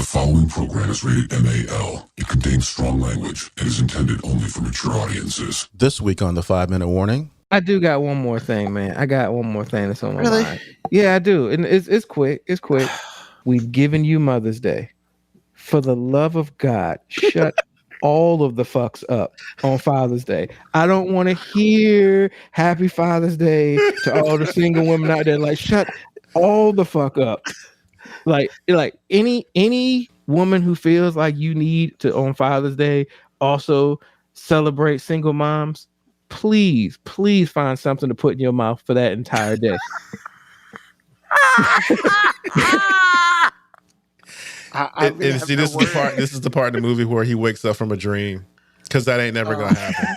following program is rated MAL. It contains strong language and is intended only for mature audiences. This week on the 5-minute warning. I do got one more thing, man. I got one more thing that's on my mind. Yeah, I do. And it's quick. It's quick. We've given you Mother's Day. For the love of God, shut all of the fucks up on Father's Day. I don't want to hear Happy Father's Day to all the single women out there. Like, shut all the fuck up. Like any woman who feels like you need to on Father's Day also celebrate single moms, please find something to put in your mouth for that entire day. This is the part of the movie where he wakes up from a dream, because that ain't never gonna happen.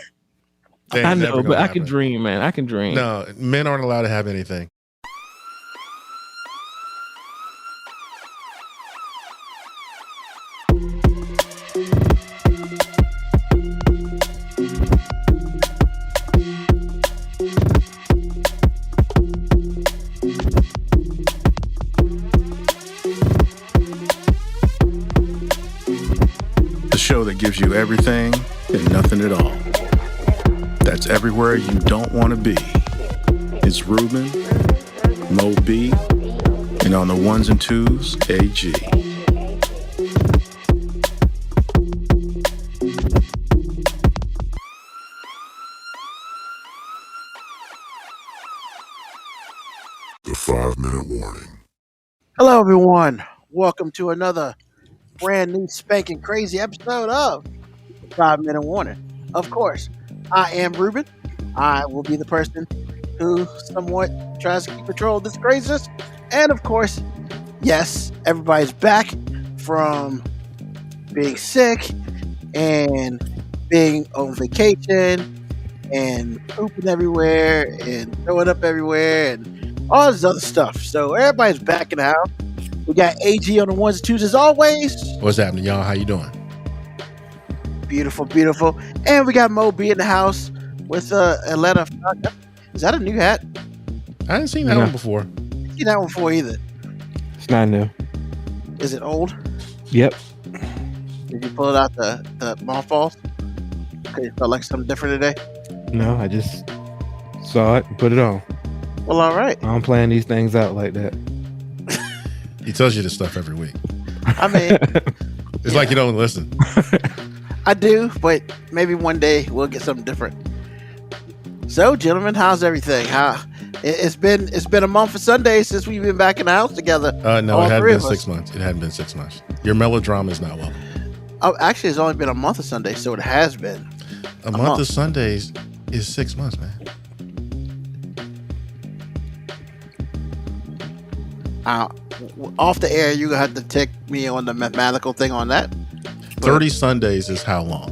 I know, but I can dream, man. I can dream. No, men aren't allowed to have anything. Show that gives you everything and nothing at all. That's everywhere you don't want to be. It's Ruben, MoeB, and on the ones and twos, AG. The 5-minute warning. Hello, everyone. Welcome to another brand new spanking crazy episode of 5-minute warning. Of course, I am Ruben. I will be the person who somewhat tries to keep control of this craziness. And of course, yes, everybody's back from being sick and being on vacation and pooping everywhere and throwing up everywhere and all this other stuff. So everybody's back in the house. We got AG on the ones and twos as always. What's happening, y'all? How you doing? Beautiful, beautiful. And we got MoeB in the house with a letter. Is that a new hat? I hadn't seen that one before. I didn't see that one before either. It's not new. Is it old? Yep. Did you pull it out the mothballs? Okay, it felt like something different today? No, I just saw it and put it on. Well, all right. I don't plan these things out like that. He tells you this stuff every week. I mean, it's like you don't listen. I do, but maybe one day we'll get something different. So, gentlemen, how's everything? It's been a month of Sundays since we've been back in the house together. No, it hadn't been 6 months. It hadn't been 6 months. Your melodrama is not welcome. Oh, actually, it's only been a month of Sundays, so it has been. A month of Sundays is 6 months, man. Off the air, you're going to have to take me on the mathematical thing on that. 30 Sundays is how long?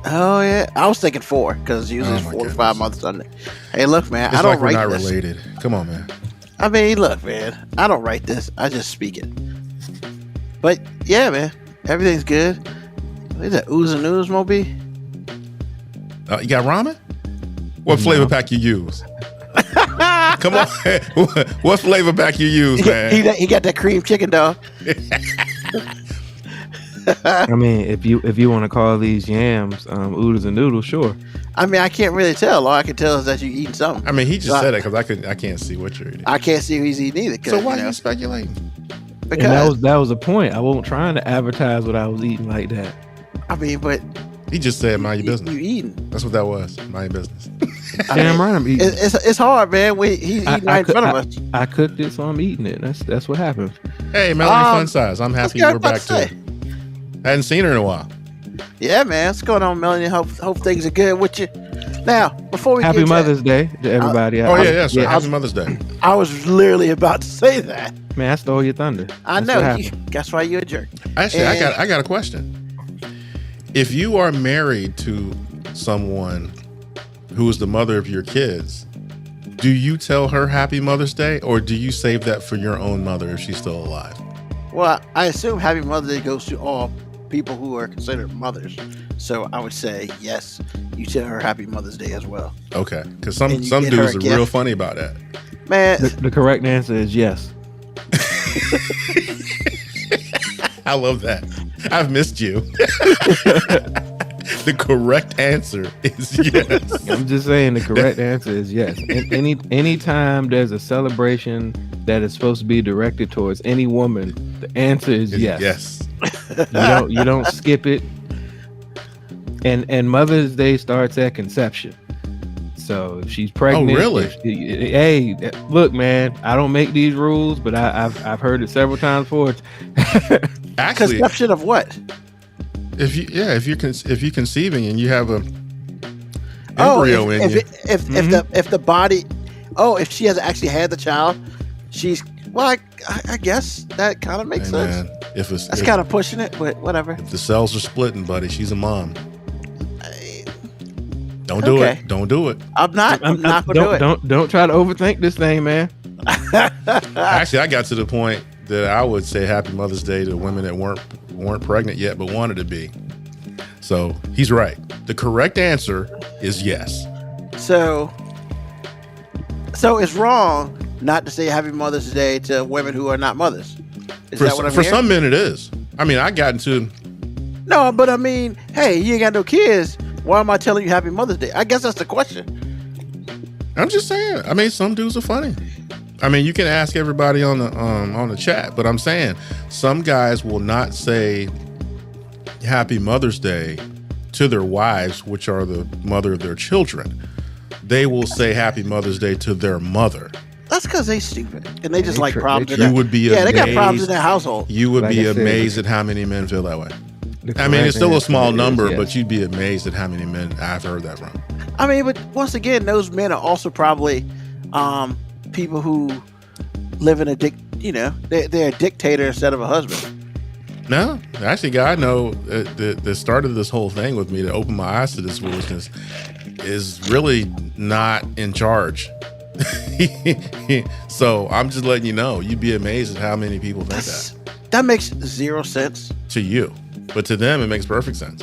Oh, yeah. I was thinking 4, because usually it's 4 to 5 months Sunday. Hey, look, man, I don't write this. We're not related. Come on, man. I mean, look, man, I don't write this. I just speak it. But, yeah, man, everything's good. What is that, ooze and ooze, MoeB? You got ramen? What flavor pack you use? Come on. What flavor pack you use, man? He got that cream chicken, dog. I mean, if you want to call these yams oodles and noodles, sure. I mean, I can't really tell. All I can tell is that you're eating something. I mean, he just said it because I can't see what you're eating. I can't see who he's eating either. So why are you speculating? Because that was a point. I wasn't trying to advertise what I was eating like that. I mean, but he just said mind your business. You eating? That's what that was. Mind your business. Damn right, I'm eating. It's hard, man. He's eating right in front of us. I cooked it, so I'm eating it. That's what happened. Hey, Melanie Fun Size. I'm happy we're back too. Hadn't seen her in a while. Yeah, man. What's going on, Melanie? Hope things are good with you. Now, before we Happy Mother's Day to everybody. Happy Mother's Day. I was literally about to say that. Man, I stole your thunder. I know. That's why you're a jerk. Actually, I got a question. If you are married to someone who is the mother of your kids, do you tell her Happy Mother's Day, or do you save that for your own mother if she's still alive? Well, I assume Happy Mother's Day goes to all people who are considered mothers. So I would say, yes, you tell her Happy Mother's Day as well. Okay, because some dudes are real funny about that. Man, the correct answer is yes. I love that. I've missed you. The correct answer is yes. I'm just saying the correct answer is yes. Anytime there's a celebration that is supposed to be directed towards any woman, the answer is yes. Yes. You don't skip it. And Mother's Day starts at conception. So if she's pregnant, Oh, really? Hey, look, man, I don't make these rules, but I've heard it several times before. Actually, Conception of what? if you're conceiving and you have a embryo in you, if the body, if she has actually had the child, she's I guess that kind of makes hey, sense. man, That's kind of pushing it, but whatever. if the cells are splitting, buddy, she's a mom. Don't do Okay. it. Don't do it. I'm not gonna do it. Don't try to overthink this thing, man. Actually, I got to the point that I would say Happy Mother's Day to women that weren't pregnant yet but wanted to be. So he's right. The correct answer is yes. So it's wrong not to say Happy Mother's Day to women who are not mothers. Is that what I'm For hearing? some men, it is. I mean, I got into. No, but I mean, hey, you ain't got no kids. Why am I telling you Happy Mother's Day? I guess that's the question. I'm just saying. I mean, some dudes are funny. I mean, you can ask everybody on the chat, but I'm saying some guys will not say Happy Mother's Day to their wives, which are the mother of their children. They will say Happy Mother's Day to their mother. That's because they stupid and they just like They problems. in You that- would be yeah, they got problems in amazed. their household. You would Like be I said, amazed at how many men feel that way. The I mean, correct it's still a answer small is number, yes. but you'd be amazed at how many men I've heard that from. I mean, but once again, those men are also probably people who live in they're a dictator instead of a husband. No, actually, guy I know that started this whole thing with me to open my eyes to this foolishness is really not in charge. So I'm just letting you know, you'd be amazed at how many people think that That makes zero sense. to you, but to them it makes perfect sense.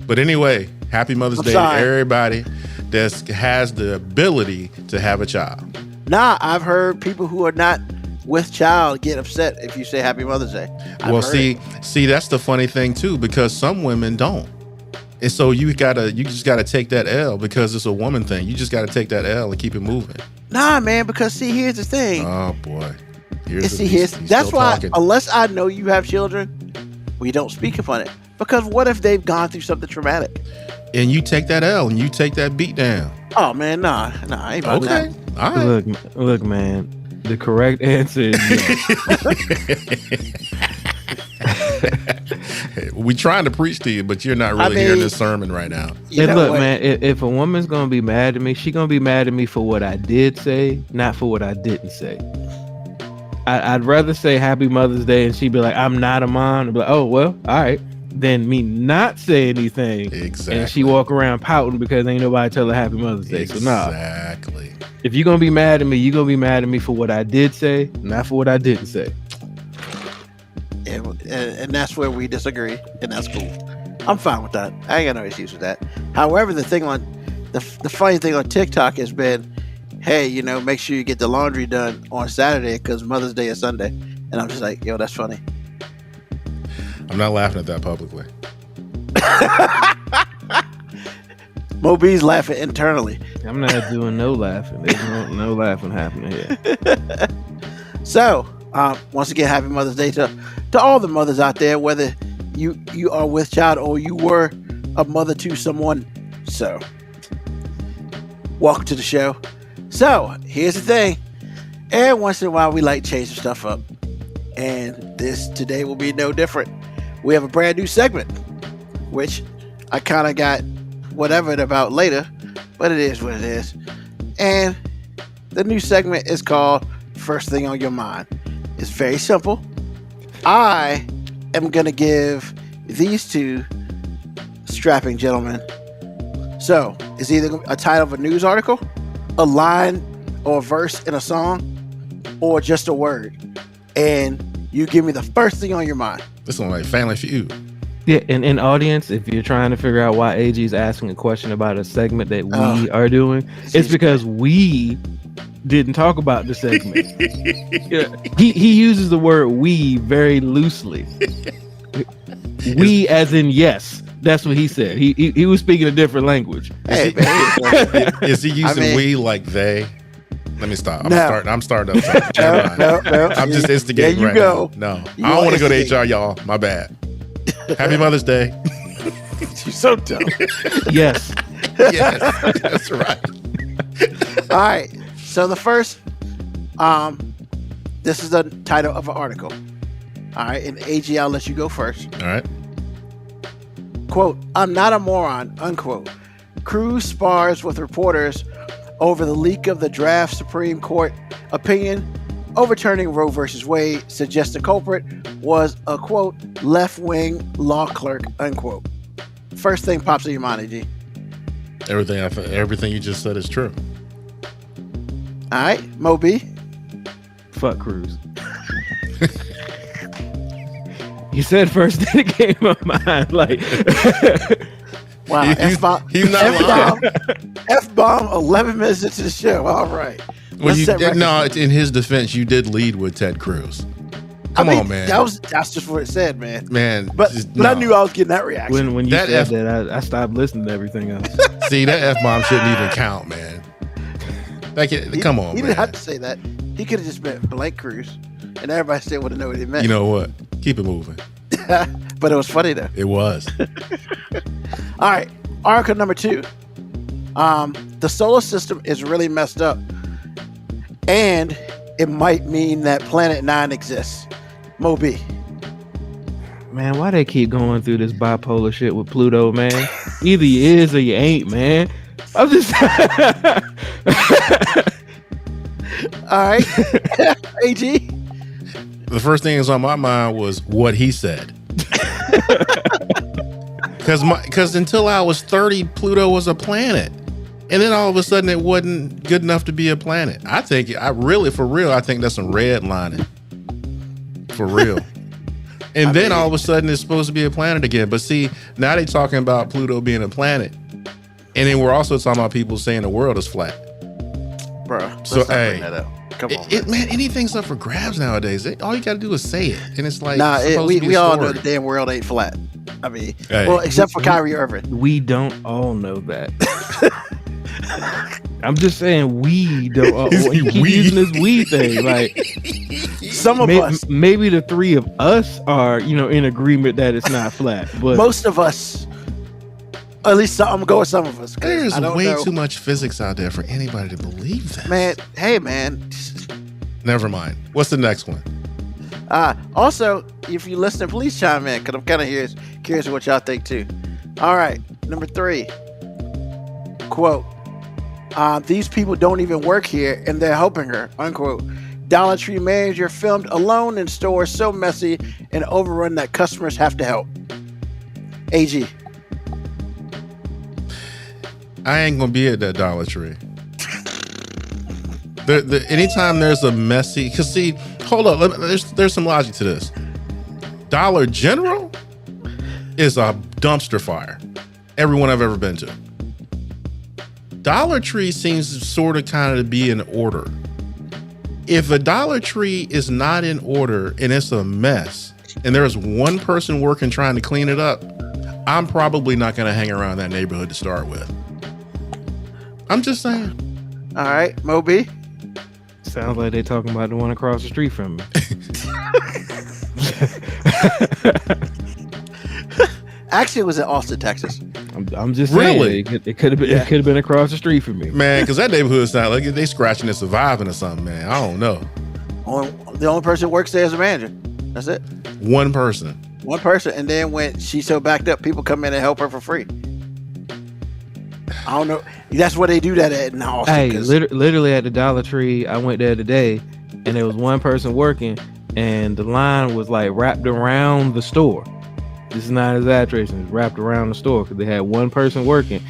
But anyway, Happy Mother's I'm Day sorry. to everybody that has the ability to have a child. Nah, I've heard people who are not with child get upset if you say Happy Mother's Day. I've Well, heard see, it. that's the funny thing too, because some women don't. And so you just gotta take that L because it's a woman thing. You just gotta take that L and keep it moving. Nah, man, because see, here's the thing. Oh boy. He's He's that's still why, talking. unless I know you have children, we don't speak upon it. Because what if they've gone through something traumatic? And you take that L and you take that beat down. Oh man, nah, I ain't about Okay. that. All right. Look, man. The correct answer is yes. We trying to preach to you, but you're not really I mean, hearing this sermon right now. You And know look, what? man, if a woman's gonna be mad at me, she gonna be mad at me for what I did say, not for what I didn't say. I'd rather say Happy Mother's Day and she'd be like, I'm not a mom. And be like, oh well, all right. Than me not say anything Exactly. and she walk around pouting because ain't nobody tell her Happy Mother's Day. So nah, Exactly. if you're gonna be mad at me, you're gonna be mad at me for what I did say, not for what I didn't say. And that's where we disagree, and that's cool. I'm fine with that. I ain't got no issues with that. However, the funny thing on TikTok has been, hey, make sure you get the laundry done on Saturday because Mother's Day is Sunday. And I'm just like, yo, that's funny. I'm not laughing at that publicly. MoeB's laughing internally. I'm not doing no laughing. There's no laughing happening here. So, once again, happy Mother's Day to all the mothers out there, whether you are with child or you were a mother to someone. So, welcome to the show. So, here's the thing. Every once in a while, we like to change some stuff up. And today will be no different. We have a brand new segment, which I kind of got whatever about later, but it is what it is. And the new segment is called First Thing on Your Mind. It's very simple. I am going to give these two strapping gentlemen. So, it's either a title of a news article, a line or a verse in a song, or just a word. And you give me the first thing on your mind. This is like Family Feud. Yeah, and in audience, if you're trying to figure out why AG is asking a question about a segment that we are doing, it's because we didn't talk about the segment. Yeah, he uses the word "we" very loosely. We as in yes. That's what he said. He was speaking a different language. Hey, Is he using we like they? Let me stop. I'm starting up. No. I'm just instigating there you right go. now. No, You I don't want to go instigate. to HR, y'all. My bad. Happy Mother's Day. You're so dumb. Yes. Yes, that's right. All right. So the first, this is the title of an article. All right, and AG, I'll let you go first. All right. Quote, I'm not a moron, unquote. Cruz spars with reporters over the leak of the draft Supreme Court opinion overturning Roe versus Wade, suggests the culprit was a, quote, left-wing law clerk, unquote. First thing pops in your mind, AG. Everything you just said is true. All right, MoeB. Fuck Cruz. You said first thing that came to my mind, like Wow, F-bomb. He's not lying. F-bomb 11 minutes into the show. All right. Well, Let's set records. no, in his defense, you did lead with Ted Cruz. Come on, man. That's just what it said, man. Man, But I knew I was getting that reaction. when you That said that, I stopped listening to everything else. See, that F-bomb shouldn't even count, man. Come on, He man. didn't have to say that. He could have just meant blank Cruz, and everybody still would have known what he meant. You know what? Keep it moving. But it was funny though. It was. All right, article number 2. The solar system is really messed up, and it might mean that Planet 9 exists. MoeB. Man, why they keep going through this bipolar shit with Pluto, man? Either you is or you ain't, man. I'm just All right. AG. The first thing that's on my mind was what he said. Because until I was 30, Pluto was a planet. And then all of a sudden it wasn't good enough to be a planet. I think that's some redlining. For real. And then all of a sudden it's supposed to be a planet again. But see, now they're talking about Pluto being a planet. And then we're also talking about people saying the world is flat. Bro, So, let's not hey, bring that up. Come on. man, anything's up for grabs nowadays. All you got to do is say it. And it's like, we all know the damn world ain't flat. I mean, Hey. well, except for Kyrie Irving. we don't all know that. I'm just saying we don't all He keep we. using this we thing. Like Some of us, maybe the three of us are, in agreement that it's not flat. But most of us, at least I'm going to go with some of us. 'cause There's I don't way know. too much physics out there for anybody to believe that. Man, hey, man. Never mind. What's the next one? Also, if you listen, please chime in because I'm kind of curious what y'all think too. All right, number 3. Quote, these people don't even work here and they're helping her, unquote. Dollar Tree manager filmed alone in store so messy and overrun that customers have to help. AG. I ain't gonna be at that Dollar Tree. Anytime there's a messy, cause see, hold up, there's some logic to this. Dollar General is a dumpster fire. Everyone I've ever been to. Dollar Tree seems sort of kind of to be in order. If a Dollar Tree is not in order and it's a mess, and there's one person working trying to clean it up, I'm probably not gonna hang around that neighborhood to start with. I'm just saying. All right, MoeB. sounds like they're talking about the one across the street from me. Actually, it was in Austin, Texas. I'm just saying, Really? it could have been. Yeah. It could have been across the street from me. Man, because that neighborhood sounds like they scratching and surviving or something, man. I don't know. The only person who works there is a manager. That's it. One person. One person. And then when she's so backed up, people come in and help her for free. I don't know. That's where they do that at in Austin. Hey, 'cause- literally at the Dollar Tree, I went there today, and there was one person working, and the line was like wrapped around the store. This is not exaggeration. It's wrapped around the store because they had one person working,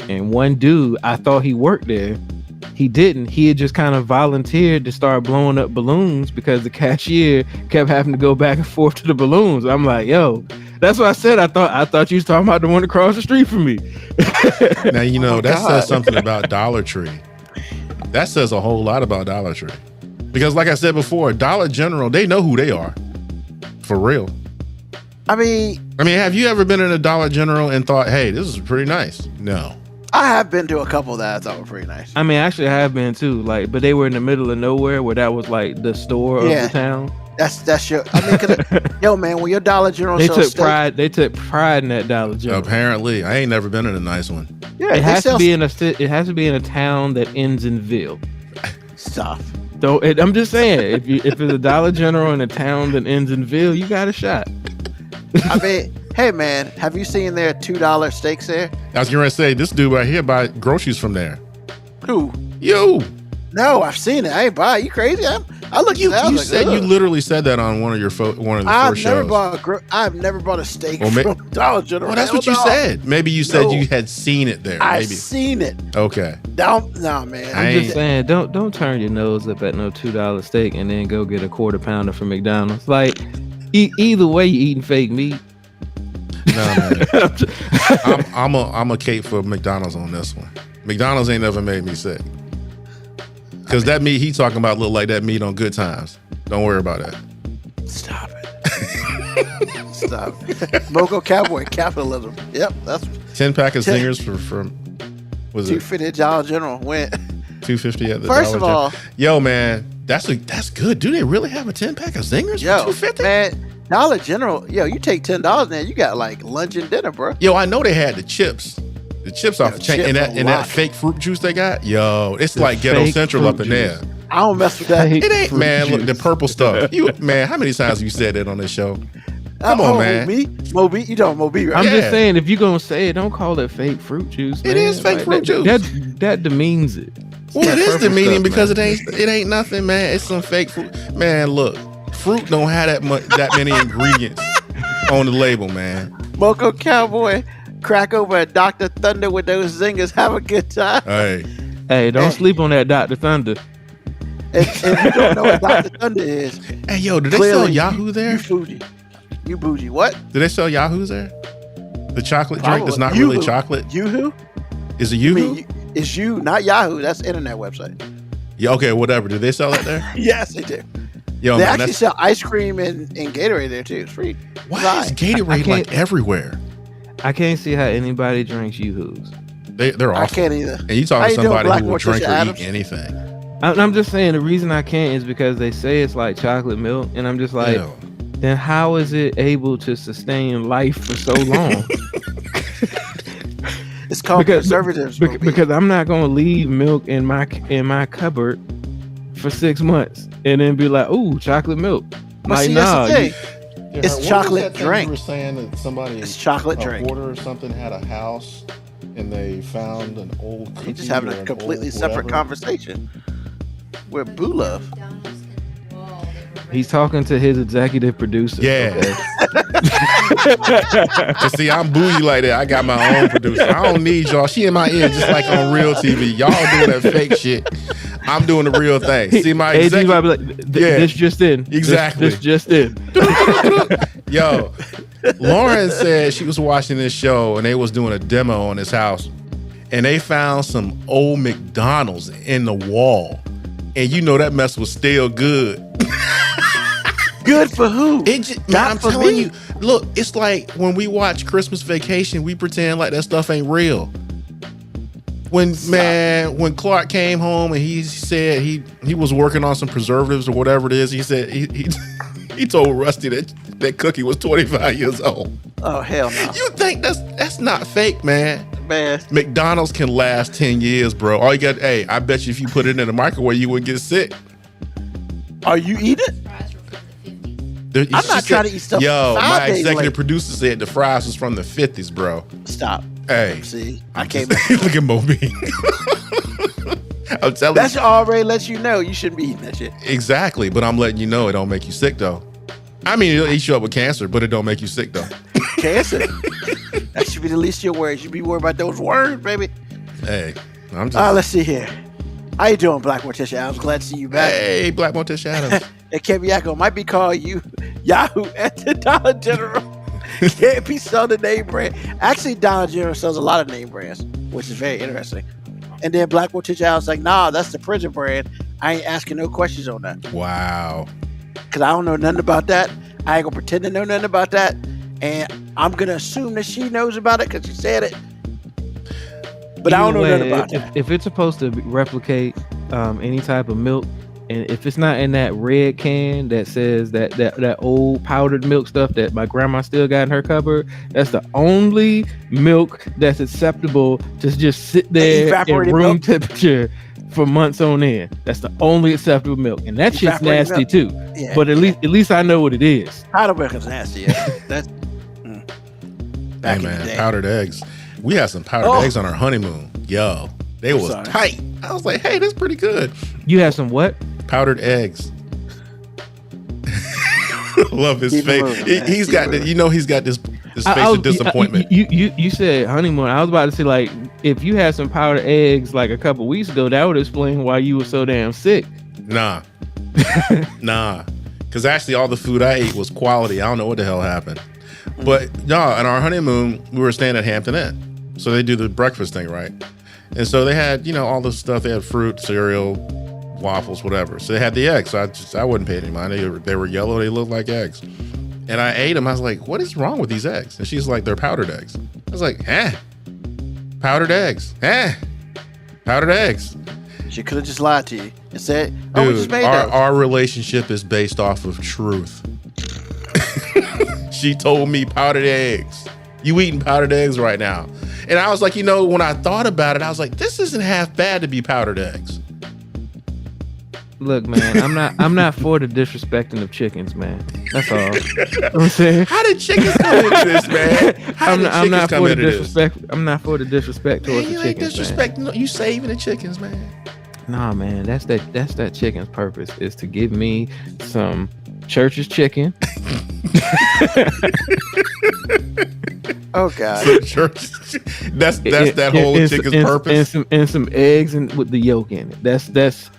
and one dude. I thought he worked there. He didn't. He had just kind of volunteered to start blowing up balloons because the cashier kept having to go back and forth to the balloons. I'm like, yo, that's what I said. I thought you was talking about the one across the street from me. Now, Oh my that God. says something about Dollar Tree. That says a whole lot about Dollar Tree. Because like I said before, Dollar General, they know who they are. For real. I mean, have you ever been in a Dollar General and thought, hey, this is pretty nice? No. I have been to a couple that I thought were pretty nice. I mean, actually, I have been too. Like, but they were in the middle of nowhere, where that was like the store of the town. That's your. I mean, 'cause, yo, man, when your Dollar General they sells took steak, pride. They took pride in that Dollar General. Apparently, I ain't never been in a nice one. yeah, It has to be in a. It has to be in a town that ends in ville. stuff. So I'm just saying, if it's a Dollar General in a town that ends in ville, you got a shot. I mean, hey, man, have you seen their $2 steaks there? I was going to say, this dude right here buy groceries from there. Who? You. No, I've seen it. I ain't buy it. You crazy? I looked at that. You said you literally said that on one of the first shows. I've never bought a steak Well, from Dollar General. Well, that's what you said. Maybe you said you had seen it there. I've Maybe. seen it. Okay. No, man. I'm just saying, don't turn your nose up at no $2 steak and then go get a quarter pounder from McDonald's. Like, either way, you eating fake meat. No, man. I'm a cape for McDonald's on this one. McDonald's ain't never made me sick. Because that meat he talking about look like that meat on Good Times. Don't worry about that. Stop it. Stop it. Moco Cowboy capitalism. Yep, that's 10-pack of Zingers for was it $250 at Dollar General went $2.50 at the First Dollar of all, General. Yo, man, that's good. Do they really have a 10-pack of Zingers for $2.50? Man, Dollar General, you take $10 now, you got like lunch and dinner, bro. Yo, I know they had the chips. The chips off the chain and that fake fruit juice they got. Yo, it's like Ghetto Central up in there. I don't mess with that. It ain't, man. Look, the purple stuff. Man, how many times have you said that on this show? Come on, man. MoeB, you know MoeB, right? I'm just saying, if you're gonna say it, don't call it fake fruit juice. Man. It is fake fruit juice. That demeans it. Well, it is demeaning because it ain't nothing, man. It's some fake fruit. Man, look, fruit don't have that many ingredients on the label, man. Moco Cowboy, crack over at Dr. Thunder with those zingers. Have a good time. Hey, don't sleep on that Dr. Thunder. If you don't know what Dr. Thunder is, hey, yo, do they sell Yahoo there? You bougie. What? Do they sell Yahoo's there? The chocolate drink that's not really chocolate. Yoo-hoo? Is it Yoo-hoo? It's you, not Yahoo. That's an internet website. Yeah, okay, whatever. Do they sell that there? Yes, they do. Yo, they man, actually sell ice cream and Gatorade there too. It's free. Why is Gatorade like everywhere? I can't see how anybody drinks Yoo-hoos. They're awful. I can't either. And you talking to somebody who will drink or eat anything. I'm just saying the reason I can't is because they say it's like chocolate milk, and I'm just like, then how is it able to sustain life for so long? It's called preservatives. Because I'm not gonna leave milk in my cupboard for 6 months and then be like, ooh, chocolate milk. Like, nah, it's chocolate drink. You were saying that somebody, it's chocolate drink. Porter or something had a house and they found an old cookie. You're just having a completely separate conversation with Boo Love. He's talking to his executive producer. Yeah. Okay. See, I'm bougie like that. I got my own producer. I don't need y'all. She in my ear just like on real TV. Y'all doing that fake shit. I'm doing the real thing. See, my executive. Like, this just in. Exactly. This just in. Yo, Lauren said she was watching this show and they was doing a demo on his house and they found some old McDonald's in the wall. And you know that mess was still good. Good for who? I'm telling you, look, it's like when we watch Christmas Vacation, we pretend like that stuff ain't real. When Clark came home and he said he was working on some preservatives or whatever it is, he said he told Rusty that Cookie was 25 years old. Oh, hell no. You think that's not fake, man? Man, McDonald's can last 10 years, bro. All you got, I bet you if you put it in the microwave, you wouldn't get sick. Are you eating? I'm not trying to eat stuff. Yo, my executive producer said the fries was from the 50s, bro. Stop. Hey. See, I can't. Look at MoeB. I'm telling you. That already lets you know you shouldn't be eating that shit. Exactly, but I'm letting you know it don't make you sick, though. I mean, it'll eat you up with cancer, but it don't make you sick, though. Cancer? That should be the least of your worries. You be worried about those words, baby. Hey, I'm just... let's see here. How you doing, Black Morticia Adams? Glad to see you back. Hey, Black Morticia Adams. And Kevin Yakko might be calling you Yahoo at the Dollar General. Can't be selling the name brand. Actually, Dollar General sells a lot of name brands, which is very interesting. And then Black Boy Teacher was like, nah, that's the prison brand. I ain't asking no questions on that. Wow. Because I don't know nothing about that. I ain't gonna pretend to know nothing about that. And I'm gonna assume that she knows about it because she said it. But I don't know nothing about that. If it's supposed to replicate any type of milk, and if it's not in that red can that says that old powdered milk stuff that my grandma still got in her cupboard, that's the only milk that's acceptable to just sit there at room milk temperature for months on end. That's the only acceptable milk, and that shit's nasty milk. Too. Yeah, but at least I know what it is. Powdered milk is nasty. Yeah, that's back in the day. Powdered eggs. We had some powdered eggs on our honeymoon. Yo, they was tight. I was like, hey, that's pretty good. You had some what? Powdered eggs. Love his face. He's got this face of disappointment. You said honeymoon. I was about to say, like, if you had some powdered eggs like a couple weeks ago, that would explain why you were so damn sick. Nah. Because actually all the food I ate was quality. I don't know what the hell happened. But y'all, on our honeymoon, we were staying at Hampton Inn. So they do the breakfast thing, right? And so they had, all the stuff. They had fruit, cereal, waffles, whatever. So they had the eggs. So I wouldn't pay any mind. They were yellow. They looked like eggs. And I ate them. I was like, what is wrong with these eggs? And she's like, they're powdered eggs. I was like, powdered eggs. Powdered eggs. She could have just lied to you and said, dude, we just made our relationship is based off of truth. She told me powdered eggs. You eating powdered eggs right now. And I was like, when I thought about it, I was like, this isn't half bad to be powdered eggs. Look, man, I'm not for the disrespecting of chickens, man. That's all. I'm saying. How did chickens come into this, man? I'm not for the disrespect. I'm not for the disrespect towards the chickens, disrespect. Man. You saving the chickens, man. Nah, man, that's that chicken's purpose is to give me some Church's chicken. Oh God! That's that whole chicken's purpose. And some eggs and with the yolk in it. That's.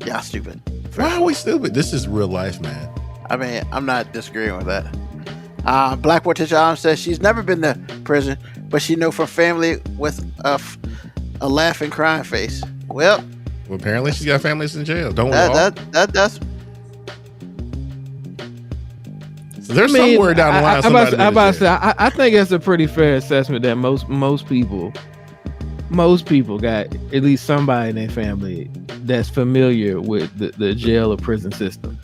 Y'all stupid. Why are we stupid? This is real life, man. I mean, I'm not disagreeing with that. Black Boy Teacher says she's never been to prison, but she know from family with a laughing, crying face. Well, apparently she's got families in jail. Don't we all? That's. So there's somewhere down the line. I think that's a pretty fair assessment that most people got at least somebody in their family that's familiar with the jail or prison system.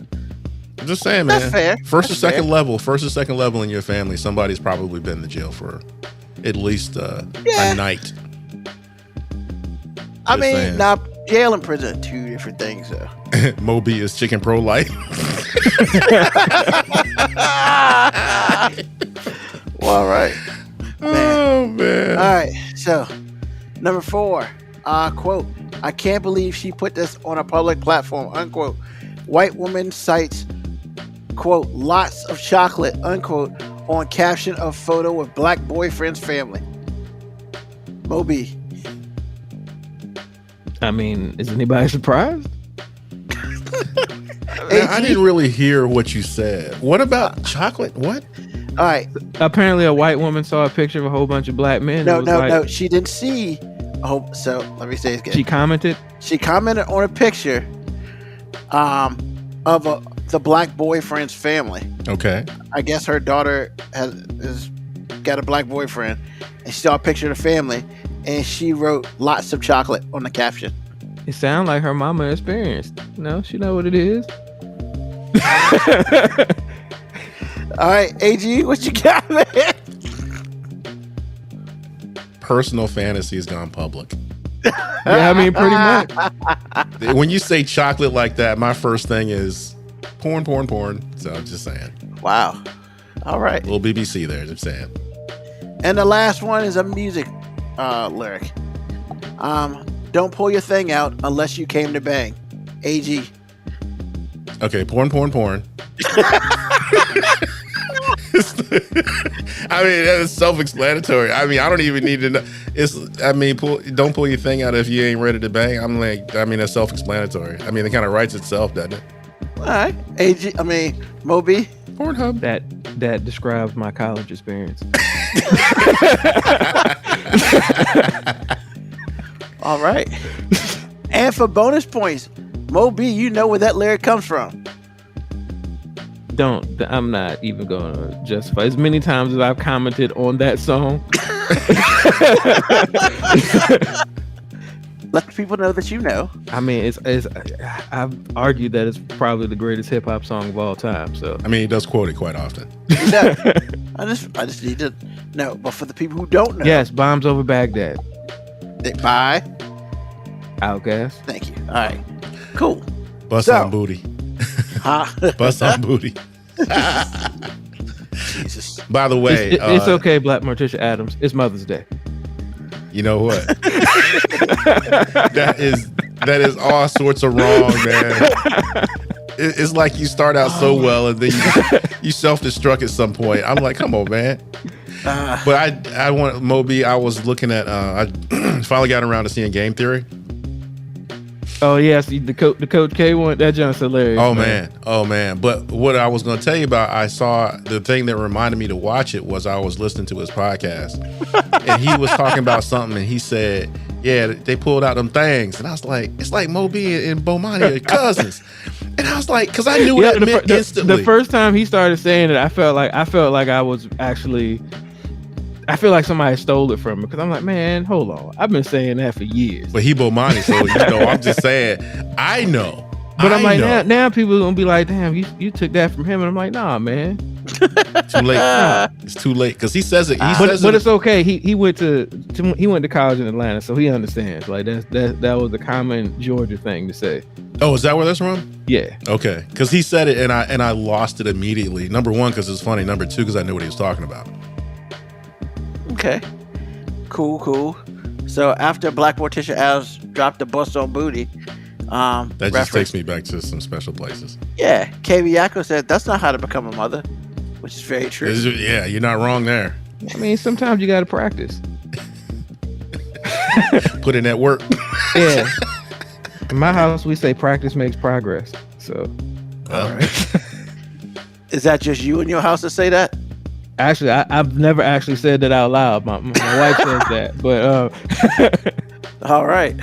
I'm just saying, man. That's fair. First or second level in your family, somebody's probably been in jail for at least a night. I mean, now jail and prison are two different things, though. MoeB is chicken pro life. Well, all right. Oh man. All right. So, number 4, quote, I can't believe she put this on a public platform, unquote. White woman cites, quote, lots of chocolate, unquote, on caption of photo with black boyfriend's family. MoeB. I mean, is anybody surprised? I didn't really hear what you said. What about chocolate? What? All right. Apparently, a white woman saw a picture of a whole bunch of black men. No. She didn't see. Oh, so let me say it again. She commented. She commented on a picture, of the black boyfriend's family. Okay. I guess her daughter has got a black boyfriend, and she saw a picture of the family, and she wrote lots of chocolate on the caption. It sounds like her mama experienced. No, she know what it is. All right, AG, what you got, man? Personal fantasy has gone public. Yeah, I mean, pretty much. When you say chocolate like that, my first thing is porn. So I'm just saying. Wow. All right. Little BBC there, just saying. And the last one is a music lyric. Don't pull your thing out unless you came to bang. AG. Okay, porn. I mean, that's self-explanatory. I mean, I don't even need to know. Don't pull your thing out if you ain't ready to bang. That's self-explanatory. I mean, it kind of writes itself, doesn't it? All right. MoeB. Pornhub. That describes my college experience. All right. And for bonus points, MoeB, you know where that lyric comes from. I'm not even going to justify. As many times as I've commented on that song. Let the people know that you know. I mean, I've argued that it's probably the greatest hip hop song of all time. So I mean, he does quote it quite often. No, I just need to know. But for the people who don't know, yes, Bombs Over Baghdad. Bye. Outkast. Thank you. All right. Cool. Bust on booty. Huh? Bust on booty. Jesus. By the way, it's okay, Black Morticia Adams. It's Mother's Day. You know what? that is all sorts of wrong, man. It's like you start out so well and then you self-destruct at some point. I'm like, come on, man. But I want MoeB. I was looking at. I finally got around to seeing Game Theory. Oh yes, the Coach K one. That junk's hilarious. Oh man. But what I was going to tell you about, I saw the thing that reminded me to watch it was I was listening to his podcast, and he was talking about something, and he said, "Yeah, they pulled out them things," and I was like, "It's like MoeB and Bomani are cousins," and I was like, because I knew what that meant instantly. The first time he started saying it, I felt like I was actually. I feel like somebody stole it from me because I'm like, man, hold on. I've been saying that for years. But he Bomani, so I'm just saying, I know. But I'm like, now people are gonna be like, damn, you took that from him, and I'm like, nah, man. Too late. It's too late because he says it. But it's okay. He went to college in Atlanta, so he understands. Like that was a common Georgia thing to say. Oh, is that where that's from? Yeah. Okay. Because he said it, and I lost it immediately. Number one, because it's funny. Number two, because I knew what he was talking about. Okay. Cool. So after Black Morticia Adams dropped the bust on booty, that just takes me back to some special places. Yeah, KB Yako said that's not how to become a mother, which is very true. Yeah, you're not wrong there. I mean, sometimes you got to practice. Put in that work. Yeah. In my house, we say practice makes progress. So, all right. Is that just you in your house that say that? Actually, I've never actually said that out loud. My wife says that, but all right,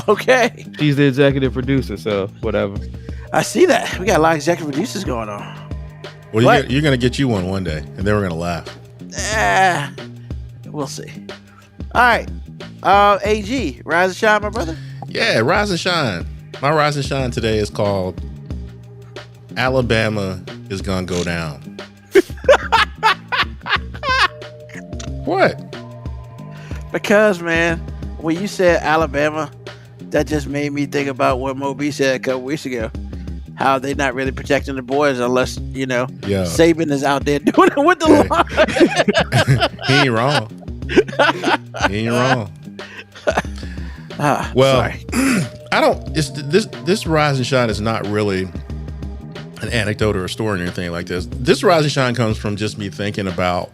okay. She's the executive producer, so whatever. I see that we got a lot of executive producers going on. Well, you're gonna get you one day, and then we're gonna laugh. We'll see. All right, AG, rise and shine, my brother. Yeah, rise and shine. My rise and shine today is called Alabama is gonna go down. What? Because, man, when you said Alabama, that just made me think about what MoeB said a couple weeks ago. How they're not really protecting the boys unless, Saban is out there doing it with the line. He ain't wrong. Well, sorry. I don't. This rise and shine is not really an anecdote or a story or anything like this. This rise and shine comes from just me thinking about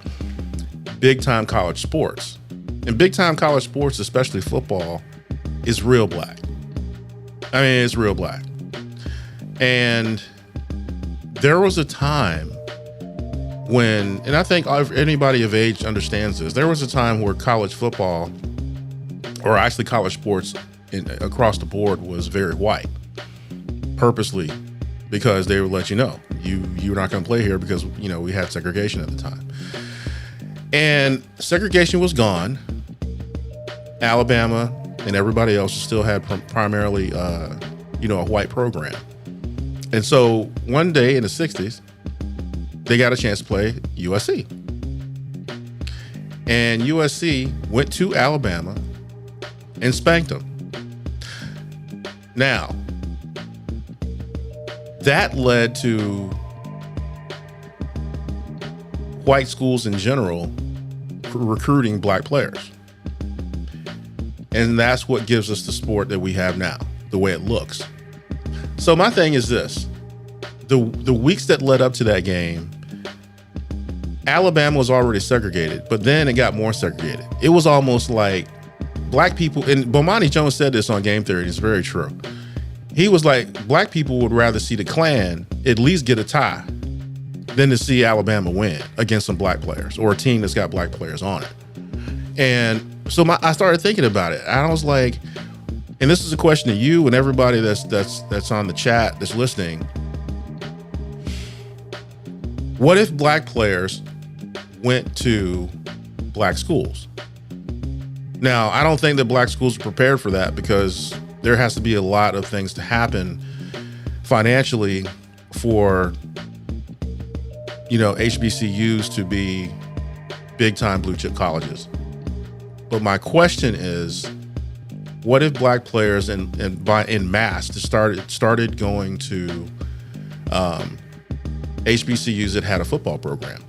big time college sports. And big time college sports, especially football, is real black. I mean, it's real black. And there was a time when, and I think anybody of age understands this, there was a time where college football, or actually college sports across the board, was very white, purposely, because they would let you know you're not going to play here because we had segregation at the time, and segregation was gone. Alabama and everybody else still had primarily a white program, and so one day in the 60s they got a chance to play USC, and USC went to Alabama and spanked them. Now, that led to white schools in general recruiting black players. And that's what gives us the sport that we have now, the way it looks. So my thing is this. The weeks that led up to that game, Alabama was already segregated, but then it got more segregated. It was almost like black people, and Bomani Jones said this on Game Theory, it's very true. He was like, black people would rather see the Klan at least get a tie than to see Alabama win against some black players or a team that's got black players on it. And So I started thinking about it. I was like, and this is a question to you and everybody that's on the chat that's listening. What if black players went to black schools? Now, I don't think that black schools are prepared for that because there has to be a lot of things to happen financially for, HBCUs to be big time blue chip colleges. But my question is, what if black players in mass started going to HBCUs that had a football program?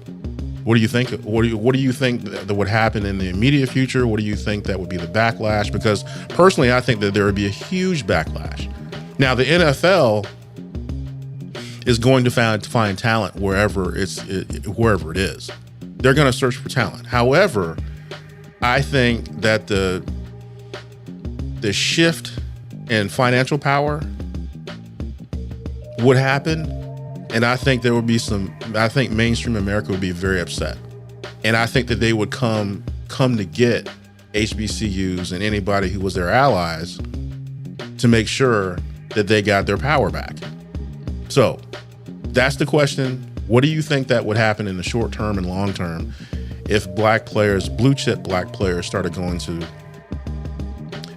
What do you think? What do you think that would happen in the immediate future? What do you think that would be the backlash? Because personally, I think that there would be a huge backlash. Now, the NFL is going to find talent wherever it is. They're going to search for talent. However, I think that the shift in financial power would happen. And I think there would be I think mainstream America would be very upset. And I think that they would come to get HBCUs and anybody who was their allies to make sure that they got their power back. So that's the question. What do you think that would happen in the short term and long term if black players, blue chip black players, started going to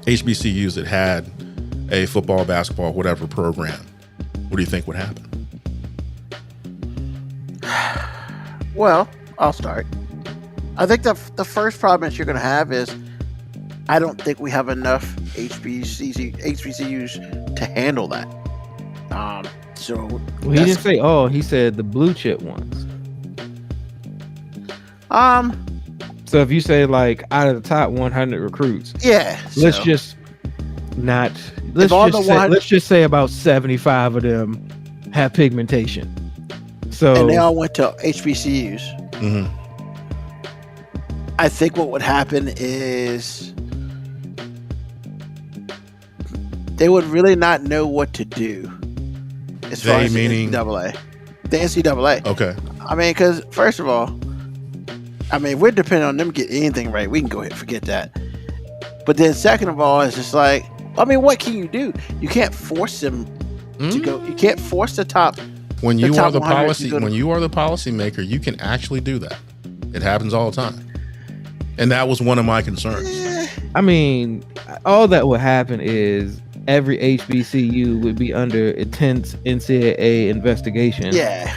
HBCUs that had a football, basketball, whatever program? What do you think would happen? Well, I'll start. I think the first problem that you're going to have is I don't think we have enough HBCUs to handle that. He didn't say all. He said the blue chip ones. So if you say like out of the top 100 recruits, let's just say about 75 of them have pigmentation. So and they all went to HBCUs. Mm-hmm. I think what would happen is they would really not know what to do as far as meaning the NCAA. The NCAA. Okay. I mean, because first of all, if we're depending on them to get anything right, we can go ahead and forget that. But then second of all, it's just like, what can you do? You can't force them to go. You can't force the top. When you are the policymaker, you can actually do that. It happens all the time. And that was one of my concerns. All that would happen is every HBCU would be under intense NCAA investigation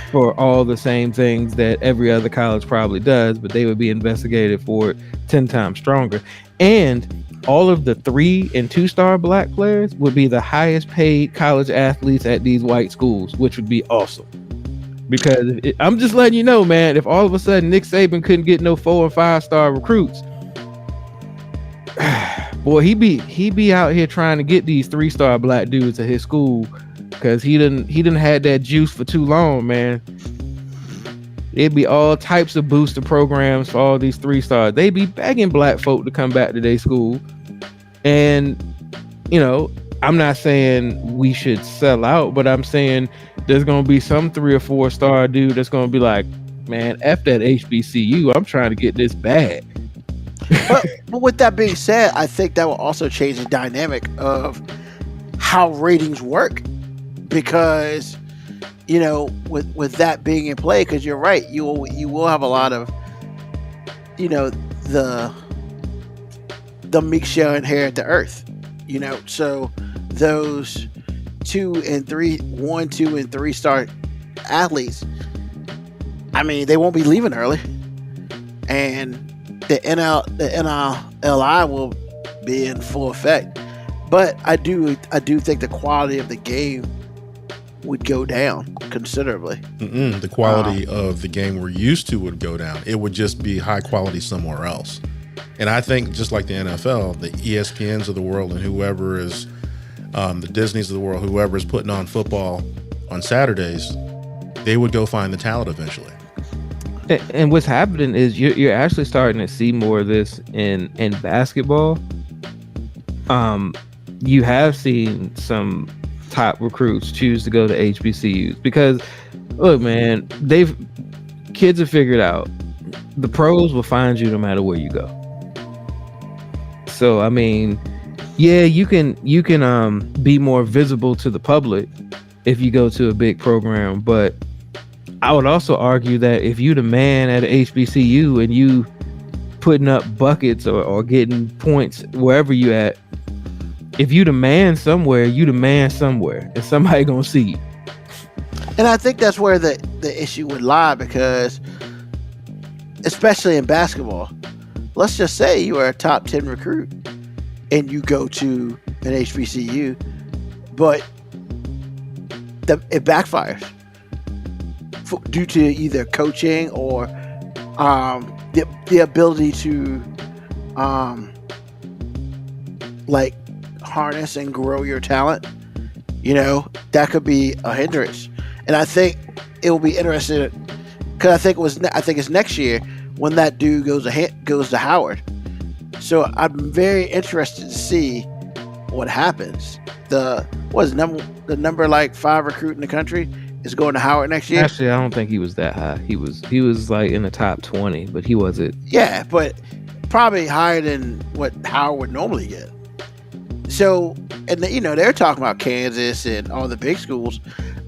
for all the same things that every other college probably does, but they would be investigated for it 10 times stronger. And all of the 3- and 2-star black players would be the highest paid college athletes at these white schools, which would be awesome. Because I'm just letting you know, man, if all of a sudden Nick Saban couldn't get no 4- and 5-star recruits, boy, he be out here trying to get these 3-star black dudes at his school because he didn't had that juice for too long, man. It'd be all types of booster programs for all these 3-stars. They'd be begging black folk to come back to their school. And, I'm not saying we should sell out, but I'm saying there's going to be some 3 or 4-star dude that's going to be like, man, F that HBCU. I'm trying to get this bag. But with that being said, I think that will also change the dynamic of how ratings work. Because, with that being in play, because you're right, you will have a lot of, the meek shall inherit the earth. So those 1, 2, and 3-star athletes, they won't be leaving early, and the NLI will be in full effect. But I do think the quality of the game would go down considerably. The quality of the game we're used to would go down. It would just be high quality somewhere else. And I think just like the NFL, the ESPNs of the world and whoever is the Disneys of the world, whoever is putting on football on Saturdays, they would go find the talent eventually. And what's happening is you're actually starting to see more of this in basketball. You have seen some top recruits choose to go to HBCUs because, look, man, kids have figured out the pros will find you no matter where you go. So I mean, yeah, you can be more visible to the public if you go to a big program, but I would also argue that if you the man at a HBCU and you putting up buckets or getting points wherever you at, if you the man somewhere, and somebody gonna see you. And I think that's where the issue would lie, because especially in basketball, let's just say you are a top 10 recruit and you go to an HBCU, but it backfires due to either coaching or the ability to like harness and grow your talent. That could be a hindrance. And I think it will be interesting, because I think it's next year when that dude goes to Howard. So I'm very interested to see what happens. The number like 5 recruit in the country is going to Howard next year. Actually, I don't think he was that high. He was like in the top 20, but he wasn't. Yeah, but probably higher than what Howard would normally get. So, and they're talking about Kansas and all the big schools.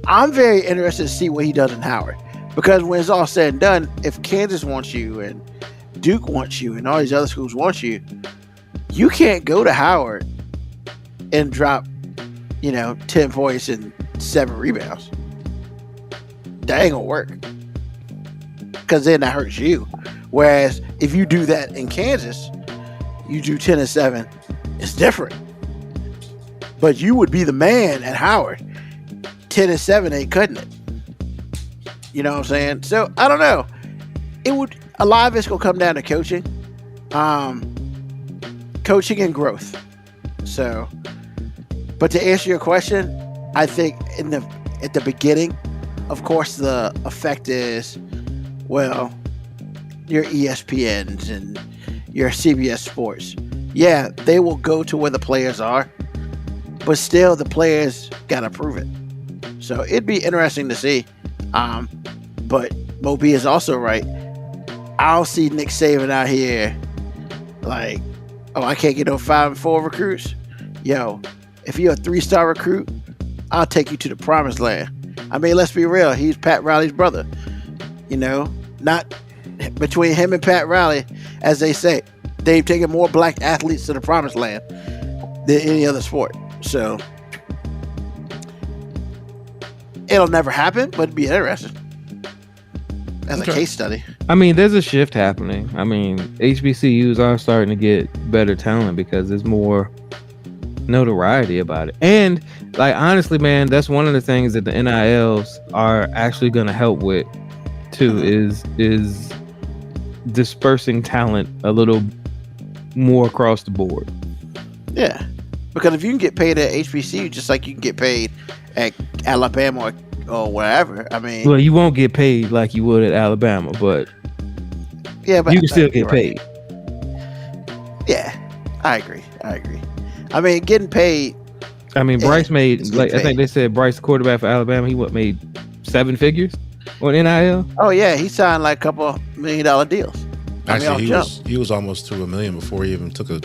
I'm very interested to see what he does in Howard, because when it's all said and done, if Kansas wants you and Duke wants you and all these other schools want you, you can't go to Howard and drop 10 points and 7 rebounds. That ain't gonna work, because then that hurts you. Whereas if you do that in Kansas, you do 10 and 7, it's different. But you would be the man at Howard. 10 and 7 ain't cutting it. You know what I'm saying? So I don't know. A lot of it's gonna come down to coaching, coaching and growth. So, but to answer your question, I think at the beginning, of course, the effect is, well, your ESPNs and your CBS Sports. Yeah, they will go to where the players are, but still the players gotta prove it. So it'd be interesting to see. But MoeB is also right. I'll see Nick Saban out here like, oh, I can't get no 5 and 4 recruits. Yo, if you're a 3-star recruit, I'll take you to the promised land. I mean, let's be real. He's Pat Riley's brother. Not between him and Pat Riley, as they say, they've taken more black athletes to the promised land than any other sport. So it'll never happen, but it'd be interesting as a case study. I mean, there's a shift happening. I mean, HBCUs are starting to get better talent because there's more notoriety about it. And like, honestly, man, that's one of the things that the NILs are actually going to help with too, is dispersing talent a little more across the board. Yeah, because if you can get paid at HBCU just like you can get paid at Alabama or wherever, I mean, well, you won't get paid like you would at Alabama, but yeah, but you can still get paid. Yeah, I agree. I mean, getting paid. I mean, Bryce made, like, I think they said Bryce, quarterback for Alabama, he made 7 figures on NIL. Oh yeah, he signed like a couple $1 million deals. Actually, he was almost to $1 million before he even took a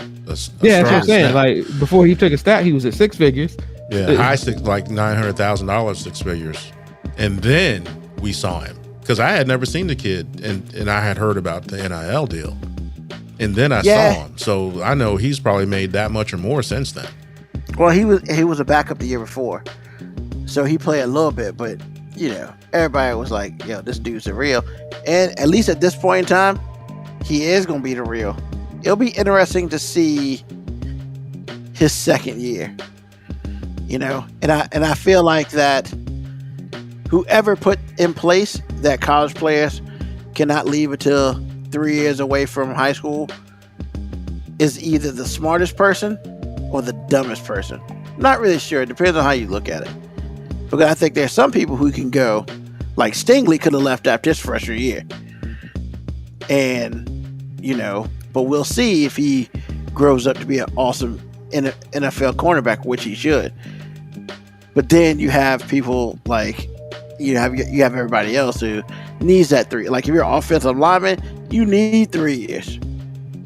yeah, that's what I'm saying. Snap. Like, before he took a stat, he was at 6 figures. Yeah, high six, like $900,000, 6 figures. And then we saw him, because I had never seen the kid, and I had heard about the NIL deal. And then I saw him. So I know he's probably made that much or more since then. Well, he was a backup the year before. So he played a little bit, but everybody was like, yo, this dude's the real. And at least at this point in time, he is going to be the real. It'll be interesting to see his second year. And I feel like that whoever put in place that college players cannot leave until 3 years away from high school is either the smartest person or the dumbest person. Not really sure. It depends on how you look at it. Because I think there's some people who can go, like Stingley could have left after his freshman year. And, but we'll see if he grows up to be an awesome NFL cornerback, which he should. But then you have people like, you have everybody else who needs that 3. Like if you're an offensive lineman, you need 3 years.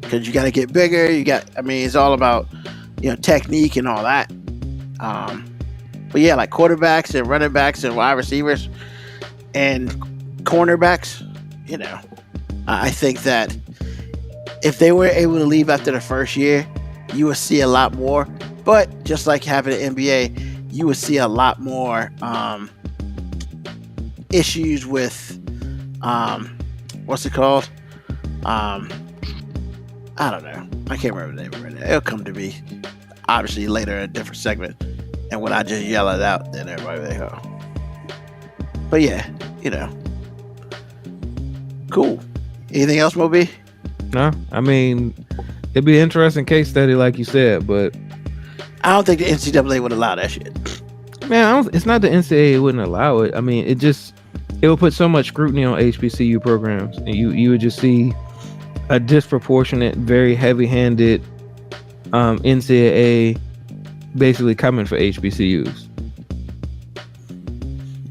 because you got to get bigger. It's all about technique and all that. But yeah, like quarterbacks and running backs and wide receivers and cornerbacks, I think that if they were able to leave after the first year, you would see a lot more. But just like having an NBA, you would see a lot more issues with what's it called? I don't know. I can't remember the name of it. It'll come to me obviously later in a different segment. And when I just yell it out, then everybody will go. But yeah, cool. Anything else, MoeB? No, I mean, it'd be an interesting case study, like you said, but I don't think the NCAA would allow that shit. Man, it's not the NCAA wouldn't allow it. I mean, it would put so much scrutiny on HBCU programs, and you would just see a disproportionate, very heavy-handed NCAA basically coming for HBCUs.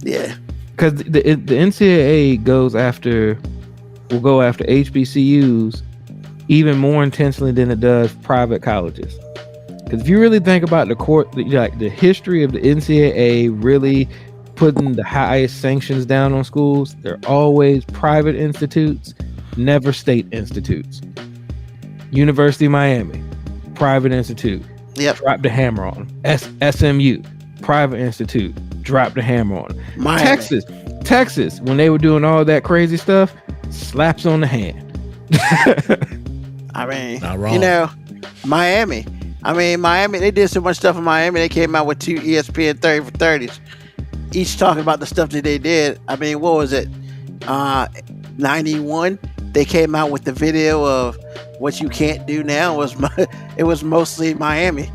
Yeah, because the NCAA will go after HBCUs even more intensely than it does private colleges. Because if you really think about the history of the NCAA really putting the highest sanctions down on schools, they're always private institutes, never state institutes. University of Miami, private institute. Yep. Drop the hammer on them. SMU, private institute. Drop the hammer on them. Miami. Texas, when they were doing all that crazy stuff, slaps on the hand. I mean, not wrong. Miami. Miami, they did so much stuff in Miami, they came out with 2 ESPN 30 for 30s. Each talking about the stuff that they did. What was it? 91, they came out with the video of what you can't do now. It was mostly Miami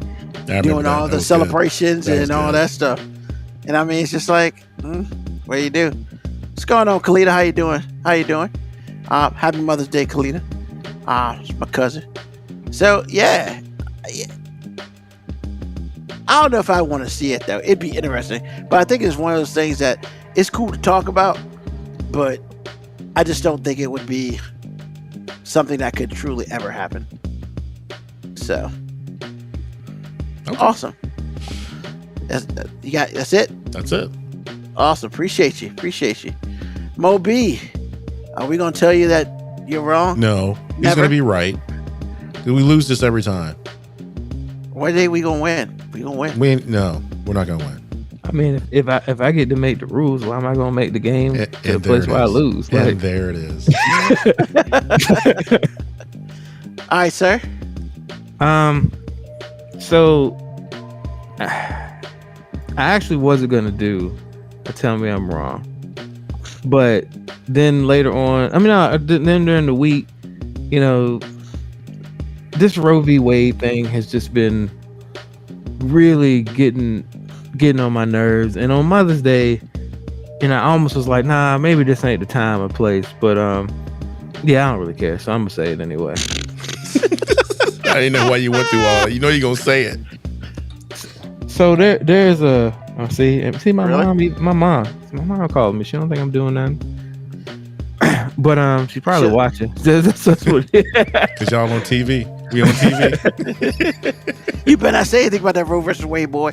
doing all the celebrations and all that stuff. And it's just like, what do you do? What's going on, Kalita? How you doing? Happy Mother's Day, Kalita. It's my cousin. So yeah. I don't know if I want to see it though. It'd be interesting, but I think it's one of those things that it's cool to talk about, but I just don't think it would be something that could truly ever happen. So, okay. Awesome. That's it. That's it. Awesome. Appreciate you. MoeB, are we gonna tell you that you're wrong? No, he's gonna be right. We lose this every time. One day we gonna win. No, we're not gonna win. I mean, if I get to make the rules, why am I gonna make the game to the place where I lose? And there it is. All right, sir. So I actually wasn't gonna do a Tell Me I'm Wrong, but then later on, then during the week, this Roe v. Wade thing has just been really getting on my nerves. And on Mother's Day, I almost was like, nah, maybe this ain't the time or place. But yeah, I don't really care, so I'm gonna say it anyway. I didn't know why you went through all that. You're gonna say it. So there's a see my Really? mom called me. She don't think I'm doing nothing. But she's probably watching. That's what it is. Cause y'all on TV. We on TV. You better not say anything about that Roe versus Wade, boy.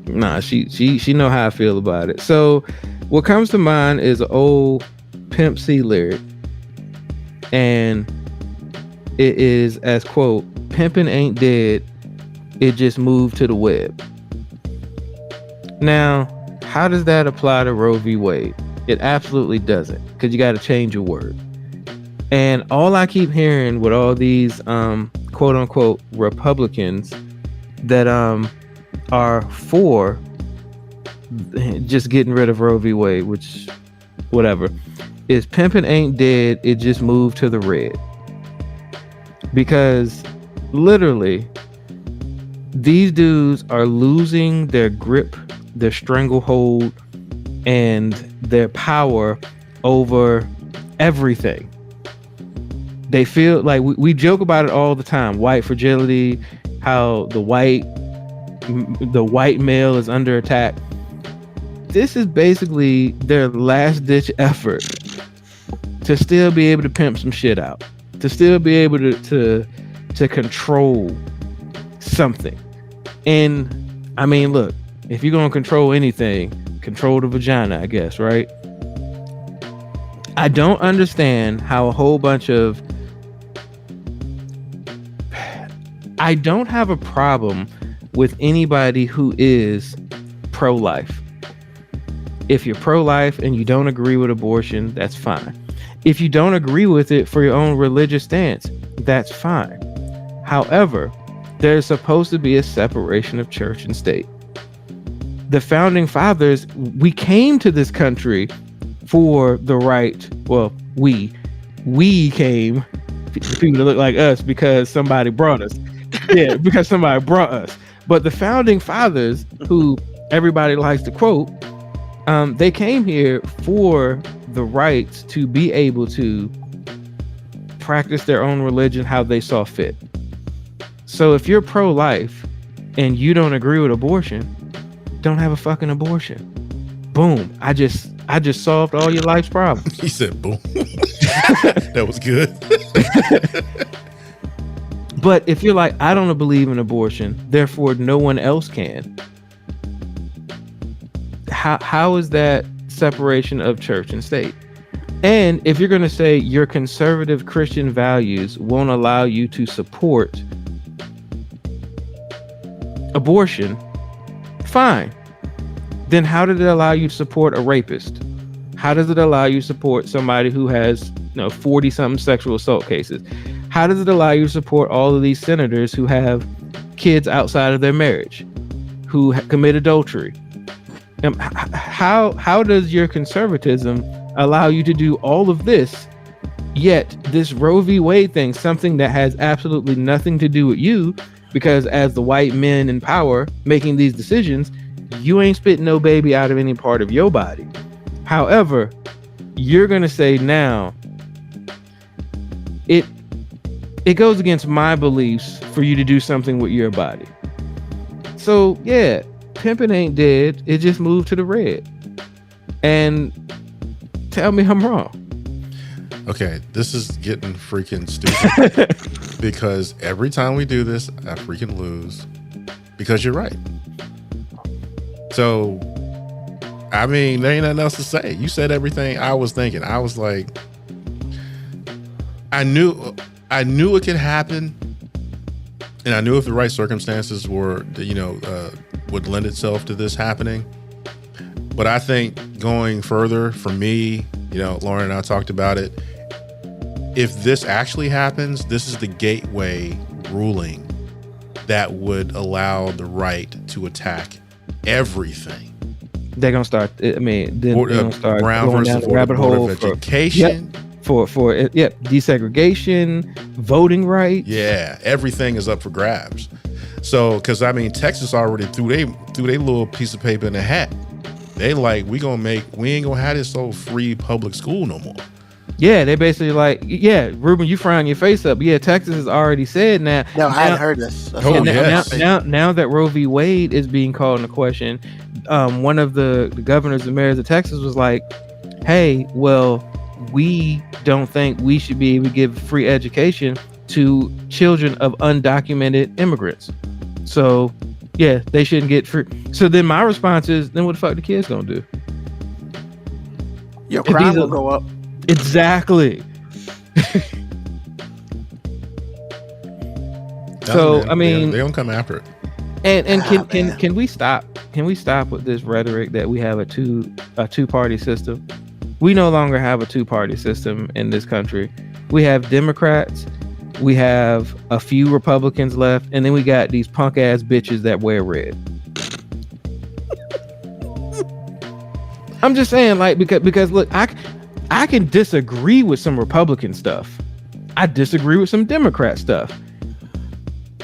Nah, she know how I feel about it. So what comes to mind is an old Pimp C lyric, and it is as quote, "Pimpin' ain't dead, it just moved to the web." Now, how does that apply to Roe v. Wade? It absolutely doesn't, because you got to change your word. And all I keep hearing with all these quote unquote Republicans that are for just getting rid of Roe v. Wade, which whatever, is pimping ain't dead, it just moved to the red. Because literally these dudes are losing their grip, their stranglehold, and their power over everything. They feel like we joke about it all the time, white fragility, how the white male is under attack. This is basically their last ditch effort to still be able to pimp some shit out. to still be able to control something. And I mean, look, if you're gonna control anything, control the vagina, I guess, right? I don't understand how a whole bunch of I don't have a problem with anybody who is pro-life. If you're pro-life and you don't agree with abortion, that's fine. If you don't agree with it for your own religious stance, that's fine. However, there's supposed to be a separation of church and state. The founding fathers, we came to this country for the right. Well, we came, the people that look like us, because somebody brought us. Yeah, because somebody brought us. But the founding fathers, who everybody likes to quote, they came here for the right to be able to practice their own religion how they saw fit. So if you're pro-life and you don't agree with abortion, don't have a fucking abortion. Boom. I just solved all your life's problems. He said boom. That was good. But if you're like, I don't believe in abortion, therefore no one else can. How is that separation of church and state? And if you're going to say your conservative Christian values won't allow you to support abortion, fine. Then how did it allow you to support a rapist? How does it allow you to support somebody who has 40-something sexual assault cases? How does it allow you to support all of these senators who have kids outside of their marriage, who commit adultery? How does your conservatism allow you to do all of this, yet this Roe v. Wade thing, something that has absolutely nothing to do with you, because as the white men in power making these decisions, you ain't spitting no baby out of any part of your body. However, you're going to say now, it goes against my beliefs for you to do something with your body. So yeah, pimping ain't dead. It just moved to the red. And tell me I'm wrong. Okay, this is getting freaking stupid. Because every time we do this, I freaking lose. Because you're right. So, I mean, there ain't nothing else to say. You said everything I was thinking. I was like, I knew it could happen, and I knew if the right circumstances were, would lend itself to this happening. But I think going further, for me, Lauren and I talked about it. If this actually happens, this is the gateway ruling that would allow the right to attack everything. They're gonna start. I mean, they're gonna start Brown going versus down the rabbit Board hole of Education. for desegregation, voting rights. Yeah, everything is up for grabs. So, because I mean, Texas already threw their little piece of paper in the hat. They like, we ain't gonna have this old free public school no more. Yeah, they basically like, yeah, Ruben, you frying your face up. Yeah, Texas has already said now. No, I hadn't heard this. Now that Roe v. Wade is being called into question, one of the governors and mayors of Texas was like, hey, well, we don't think we should be able to give free education to children of undocumented immigrants. So, yeah, they shouldn't get free. So then my response is, then what the fuck the kids gonna do? Your crime will go up. Exactly. So I mean, they don't come after it. And can we stop? Can we stop with this rhetoric that we have a two-party system? We no longer have a two-party system in this country. We have Democrats, we have a few Republicans left, and then we got these punk ass bitches that wear red. I'm just saying, like, because look, I can disagree with some Republican stuff. I disagree with some Democrat stuff.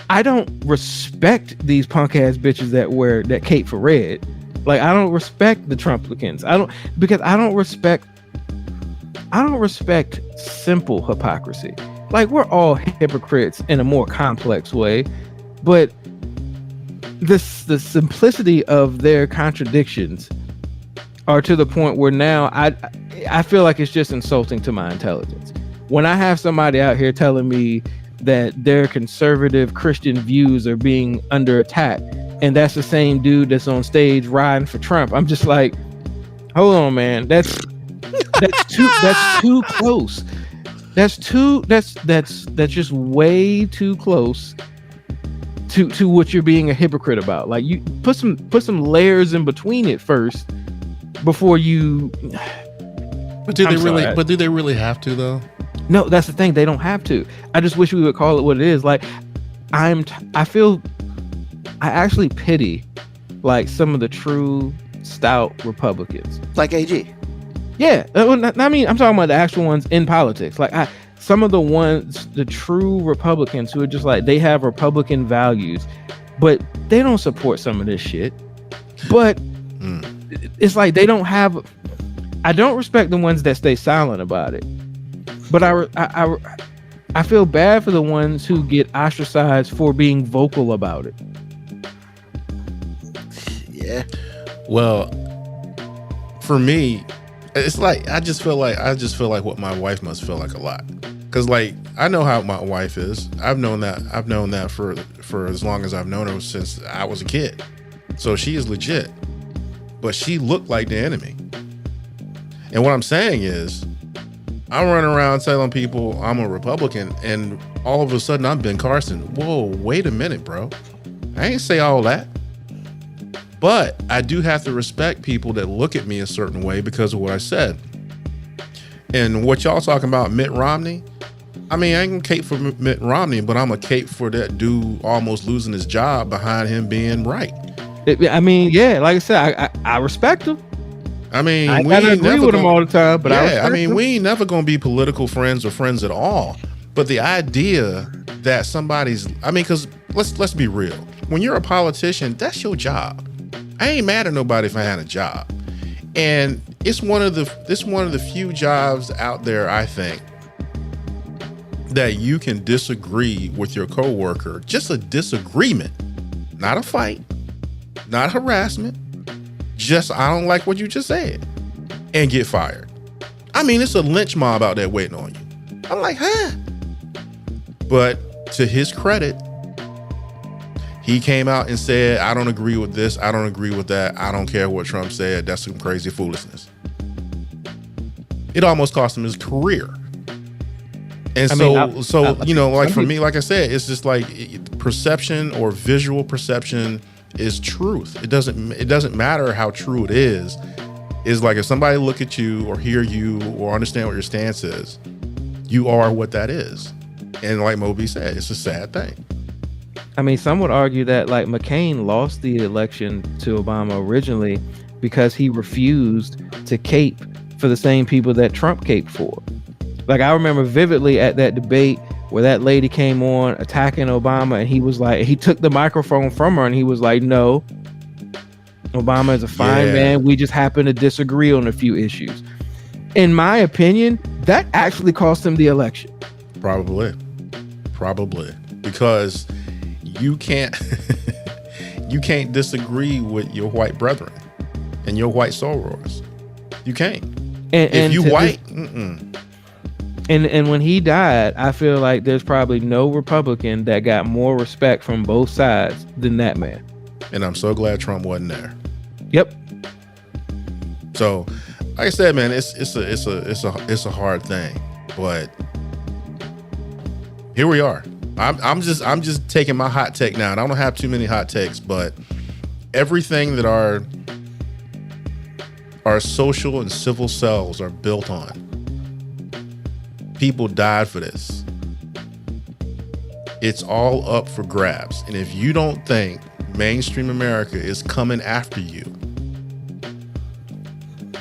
I don't respect these punk ass bitches that cape for red. Like, I don't respect the Trumplicans. I don't respect simple hypocrisy. Like, we're all hypocrites in a more complex way, but the simplicity of their contradictions are to the point where now I feel like it's just insulting to my intelligence. when I have somebody out here telling me that their conservative Christian views are being under attack, and that's the same dude that's on stage riding for Trump, I'm just like, hold on, man. That's too close. That's just way too close to what you're being a hypocrite about. Like, you put some layers in between it first before you. But do they really have to though? No, that's the thing. They don't have to. I just wish we would call it what it is. Like, I actually pity like some of the true stout Republicans, like AG. Yeah, I mean, I'm talking about the actual ones in politics. Like, some of the ones, the true Republicans who are just like, they have Republican values, but they don't support some of this shit. But it's like they don't have. I don't respect the ones that stay silent about it. But I feel bad for the ones who get ostracized for being vocal about it. Yeah. Well, for me, it's like I just feel like what my wife must feel like a lot. Cause like I know how my wife is. I've known that for as long as I've known her, since I was a kid. So she is legit. But she looked like the enemy. And what I'm saying is, I'm running around telling people I'm a Republican, and all of a sudden I'm Ben Carson. Whoa, wait a minute, bro. I ain't say all that. But I do have to respect people that look at me a certain way because of what I said. And what y'all talking about, Mitt Romney? I mean, I ain't gonna cape for Mitt Romney, but I'm a cape for that dude almost losing his job behind him being right. I mean, yeah, like I said, I respect him. I mean, I gotta agree with him all the time, but we ain't never gonna be political friends or friends at all. But the idea that somebody's, I mean, because let's be real. When you're a politician, that's your job. I ain't mad at nobody if I had a job, and it's one of the few jobs out there, I think, that you can disagree with your coworker, just a disagreement, not a fight, not harassment. Just, I don't like what you just said, and get fired. I mean, it's a lynch mob out there waiting on you. I'm like, huh? But to his credit, he came out and said, I don't agree with this. I don't agree with that. I don't care what Trump said. That's some crazy foolishness. It almost cost him his career. And you know, like for me, like I said, it's just like perception or visual perception is truth. It doesn't matter how true it is. It's like if somebody look at you or hear you or understand what your stance is, you are what that is. And like MoeB said, it's a sad thing. I mean, some would argue that like McCain lost the election to Obama originally because he refused to cape for the same people that Trump caped for. Like, I remember vividly at that debate where that lady came on attacking Obama, and he was like, he took the microphone from her and he was like, no, Obama is a fine man. We just happen to disagree on a few issues. In my opinion, that actually cost him the election. Probably. Because you can't disagree with your white brethren and your white sorors. You can't. And if you white, And when he died, I feel like there's probably no Republican that got more respect from both sides than that man. And I'm so glad Trump wasn't there. Yep. So, like I said, man, it's a hard thing, but here we are. I'm just taking my hot take now, and I don't have too many hot takes, but everything that our social and civil selves are built on. People died for this. It's all up for grabs. And if you don't think mainstream America is coming after you,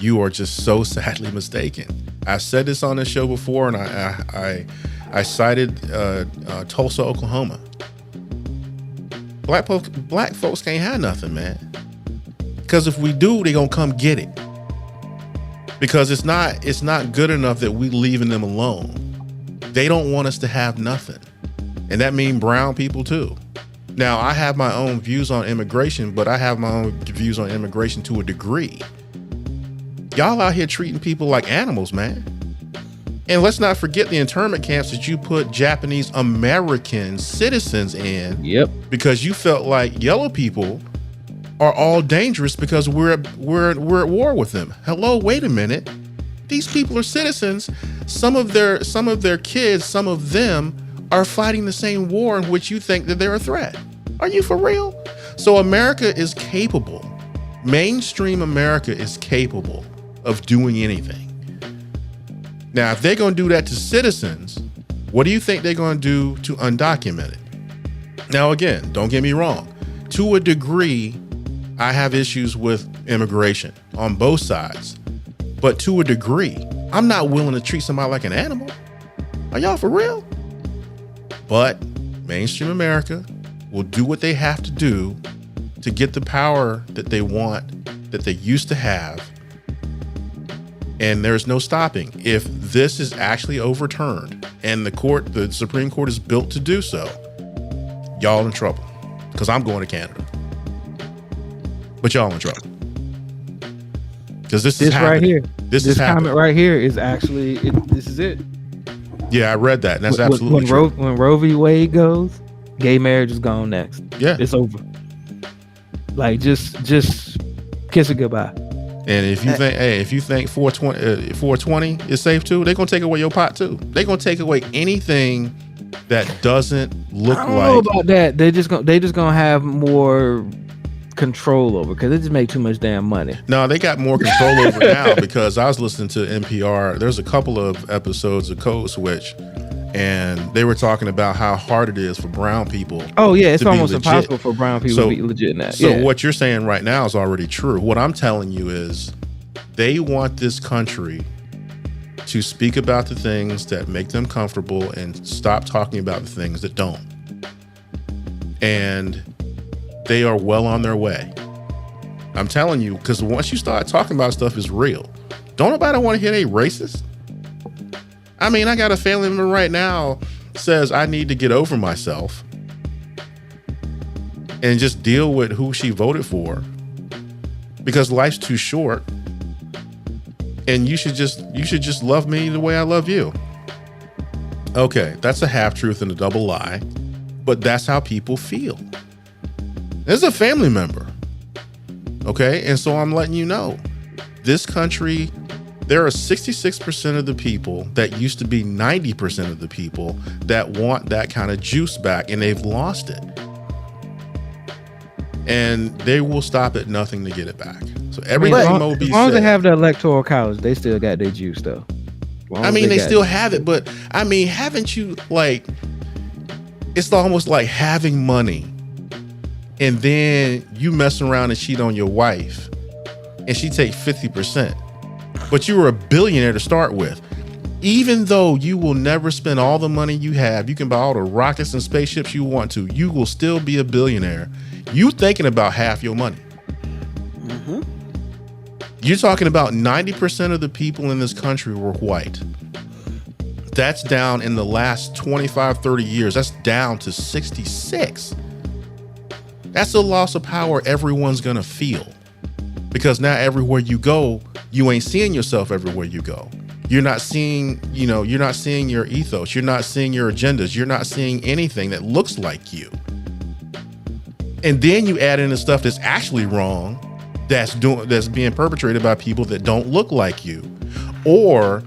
you are just so sadly mistaken. I said this on this show before, and I cited Tulsa, Oklahoma. Black folks can't have nothing, man. Because if we do, they're gonna come get it. Because it's not good enough that we leaving them alone. They don't want us to have nothing. And that means brown people too. Now, I have my own views on immigration, but I have my own views on immigration to a degree. Y'all out here treating people like animals, man. And let's not forget the internment camps that you put Japanese American citizens in. Yep. Because you felt like yellow people are all dangerous because we're at war with them. Hello, wait a minute. These people are citizens. Some of their kids, some of them are fighting the same war in which you think that they're a threat. Are you for real? So America is capable. Mainstream America is capable of doing anything. Now, if they're going to do that to citizens, what do you think they're going to do to undocumented? Now, again, don't get me wrong. To a degree, I have issues with immigration on both sides. But to a degree, I'm not willing to treat somebody like an animal. Are y'all for real? But mainstream America will do what they have to do to get the power that they want, that they used to have. And there's no stopping. If this is actually overturned and the Supreme Court is built to do so, y'all in trouble. Because I'm going to Canada. But y'all in trouble. Because this is right here. This comment right here is actually this is it. Yeah, I read that. And that's absolutely true. When Roe v. Wade goes, gay marriage is gone next. Yeah, it's over. Like just kiss it goodbye. And if you think 420 is safe too, they're gonna take away your pot too. They're gonna take away anything that doesn't look like. I don't know about that. They just gonna have more control over because it just make too much damn money. No, they got more control over now because I was listening to NPR. There's a couple of episodes of Code Switch, and they were talking about how hard it is for brown people. Oh yeah, it's almost impossible for brown people to be legit in that. So what you're saying right now is already true. What I'm telling you is they want this country to speak about the things that make them comfortable and stop talking about the things that don't. And they are well on their way. I'm telling you, because once you start talking about stuff is real. Don't nobody want to hear they racist? I mean, I got a family member right now says I need to get over myself and just deal with who she voted for because life's too short and you should just love me the way I love you. Okay, that's a half truth and a double lie, but that's how people feel. There's a family member. Okay. And so I'm letting you know this country, there are 66% of the people that used to be 90% of the people that want that kind of juice back, and they've lost it. And they will stop at nothing to get it back. So everything MoeB said. As long as they have the electoral college, they still got their juice though. I mean, they still have it, but I mean, haven't you it's almost like having money. And then you mess around and cheat on your wife and she take 50%, but you were a billionaire to start with. Even though you will never spend all the money you have, you can buy all the rockets and spaceships you want to, you will still be a billionaire. You thinking about half your money. Mm-hmm. You're talking about 90% of the people in this country were white. That's down in the last 25, 30 years. That's down to 66. That's a loss of power everyone's going to feel because now everywhere you go, you ain't seeing yourself everywhere you go. You're not seeing, you're not seeing your ethos. You're not seeing your agendas. You're not seeing anything that looks like you. And then you add in the stuff that's actually wrong, that's being perpetrated by people that don't look like you, or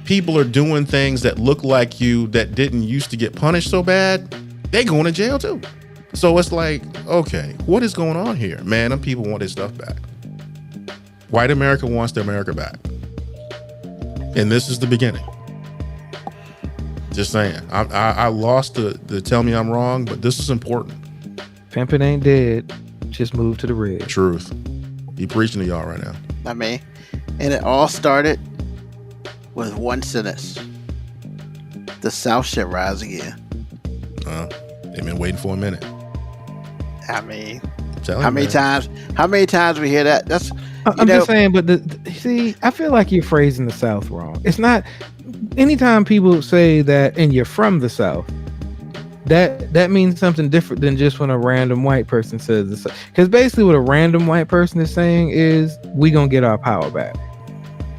people are doing things that look like you that didn't used to get punished so bad. They going to jail too. So it's like, okay, what is going on here? Man, them people want their stuff back. White America wants their America back. And this is the beginning. Just saying. I lost the tell me I'm wrong, but this is important. Pimpin' ain't dead. Just move to the red. Truth. He preaching to y'all right now. I mean, and it all started with one sentence. The South should rise again. They've been waiting for a minute. I mean, how many times we hear that? I'm just saying, but see, I feel like you're phrasing the South wrong. It's not. Anytime people say that, and you're from the South, that means something different than just when a random white person says this. Because basically, what a random white person is saying is, we gonna get our power back.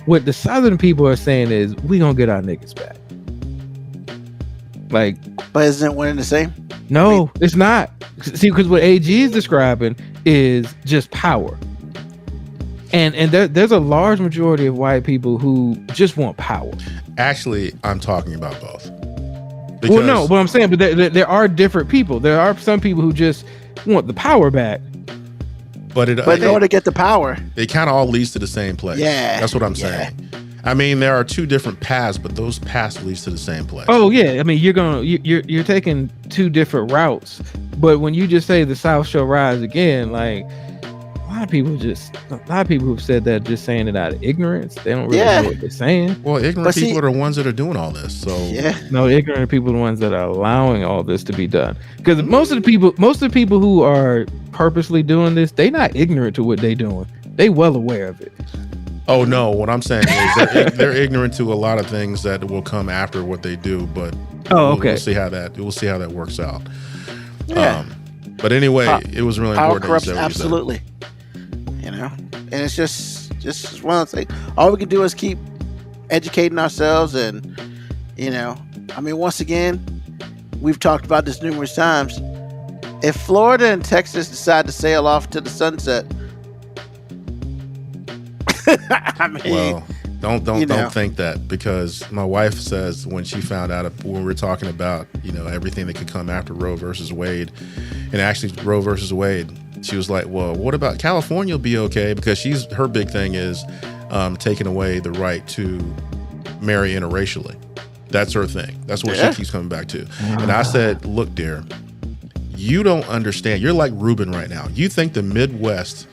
What the Southern people are saying is, we gonna get our niggas back. Like, But isn't it one and the same? no, it's not. See, because what AG is describing is just power. And there's a large majority of white people who just want power. Actually, I'm talking about both. Well, no, but I'm saying, but there are different people. There are some people who just want the power back. But in order to get the power, it kind of all leads to the same place. Yeah, that's what I'm saying. I mean, there are two different paths, but those paths leads to the same place. Oh yeah, I mean, you're taking two different routes. But when you just say the South shall rise again, like a lot of people who've said that just saying it out of ignorance. They don't really know what they're saying. Well, ignorant people are the ones that are doing all this. So no, ignorant people are the ones that are allowing all this to be done. Because most of the people who are purposely doing this, they not ignorant to what they doing. They well aware of it. Oh no, what I'm saying is they're ignorant to a lot of things that will come after what they do. But we'll see how that works out. Yeah. But anyway, it was really power important. Corrupts, absolutely. And it's just one of the things. All we can do is keep educating ourselves, and I mean, once again, we've talked about this numerous times. If Florida and Texas decide to sail off to the sunset, I mean, well, don't think that, because my wife says when she found out when we're talking about everything that could come after Roe versus Wade, and actually Roe versus Wade, she was like, well, what about California will be okay, because her big thing is taking away the right to marry interracially. That's her thing. That's what she keeps coming back to. And I said, look, dear, you don't understand. You're like Ruben right now. You think the Midwest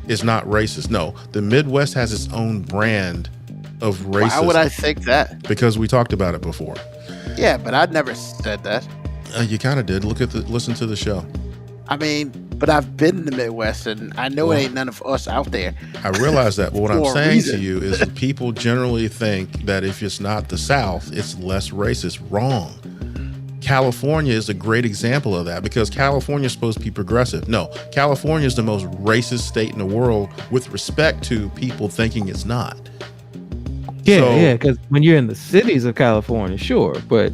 is not racist. No, the Midwest has its own brand of racism. Why would I think that? Because we talked about it before. Yeah, but I'd never said that. You kind of did. Listen to the show. I mean, but I've been in the Midwest, and I know it ain't none of us out there. I realize that, but what I'm saying to you is that people generally think that if it's not the South, it's less racist. Wrong. California is a great example of that, because California is supposed to be progressive. No, California is the most racist state in the world with respect to people thinking it's not. Yeah, because when you're in the cities of California, sure, but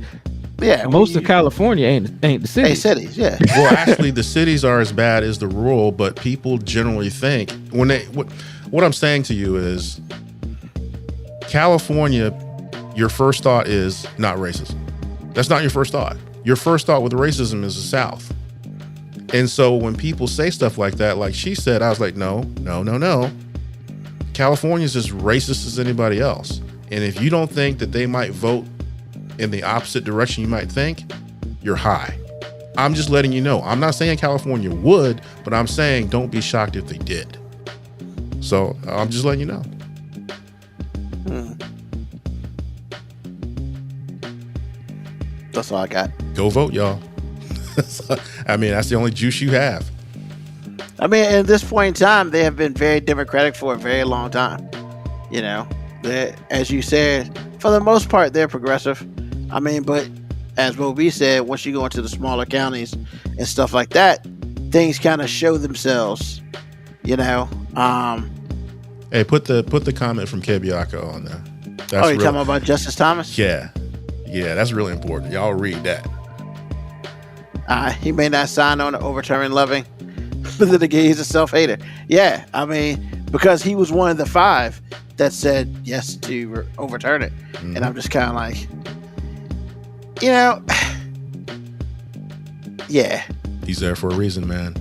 most of California ain't the cities. Ain't cities, yeah. Well, actually, the cities are as bad as the rural, but people generally think what I'm saying to you is, California, your first thought is not racist. That's not your first thought. Your first thought with racism is the South. And so when people say stuff like that, like she said, I was like, no. California's as racist as anybody else. And if you don't think that they might vote in the opposite direction you might think, you're high. I'm just letting you know. I'm not saying California would, but I'm saying don't be shocked if they did. So I'm just letting you know. That's all I got. Go vote, y'all. I mean, that's the only juice you have. I mean, at this point in time, they have been very Democratic for a very long time. As you said, for the most part, they're progressive. I mean, but as MoeB said, once you go into the smaller counties and stuff like that, things kind of show themselves. Hey, put the comment from Kebiaka on there. You're talking about Justice Thomas? Yeah, that's really important. Y'all read that. He may not sign on to overturn Loving, but then again, he's a self-hater. Yeah, I mean, because he was one of the 5 that said yes to overturn it. Mm-hmm. And I'm just kind of like, yeah. He's there for a reason, man.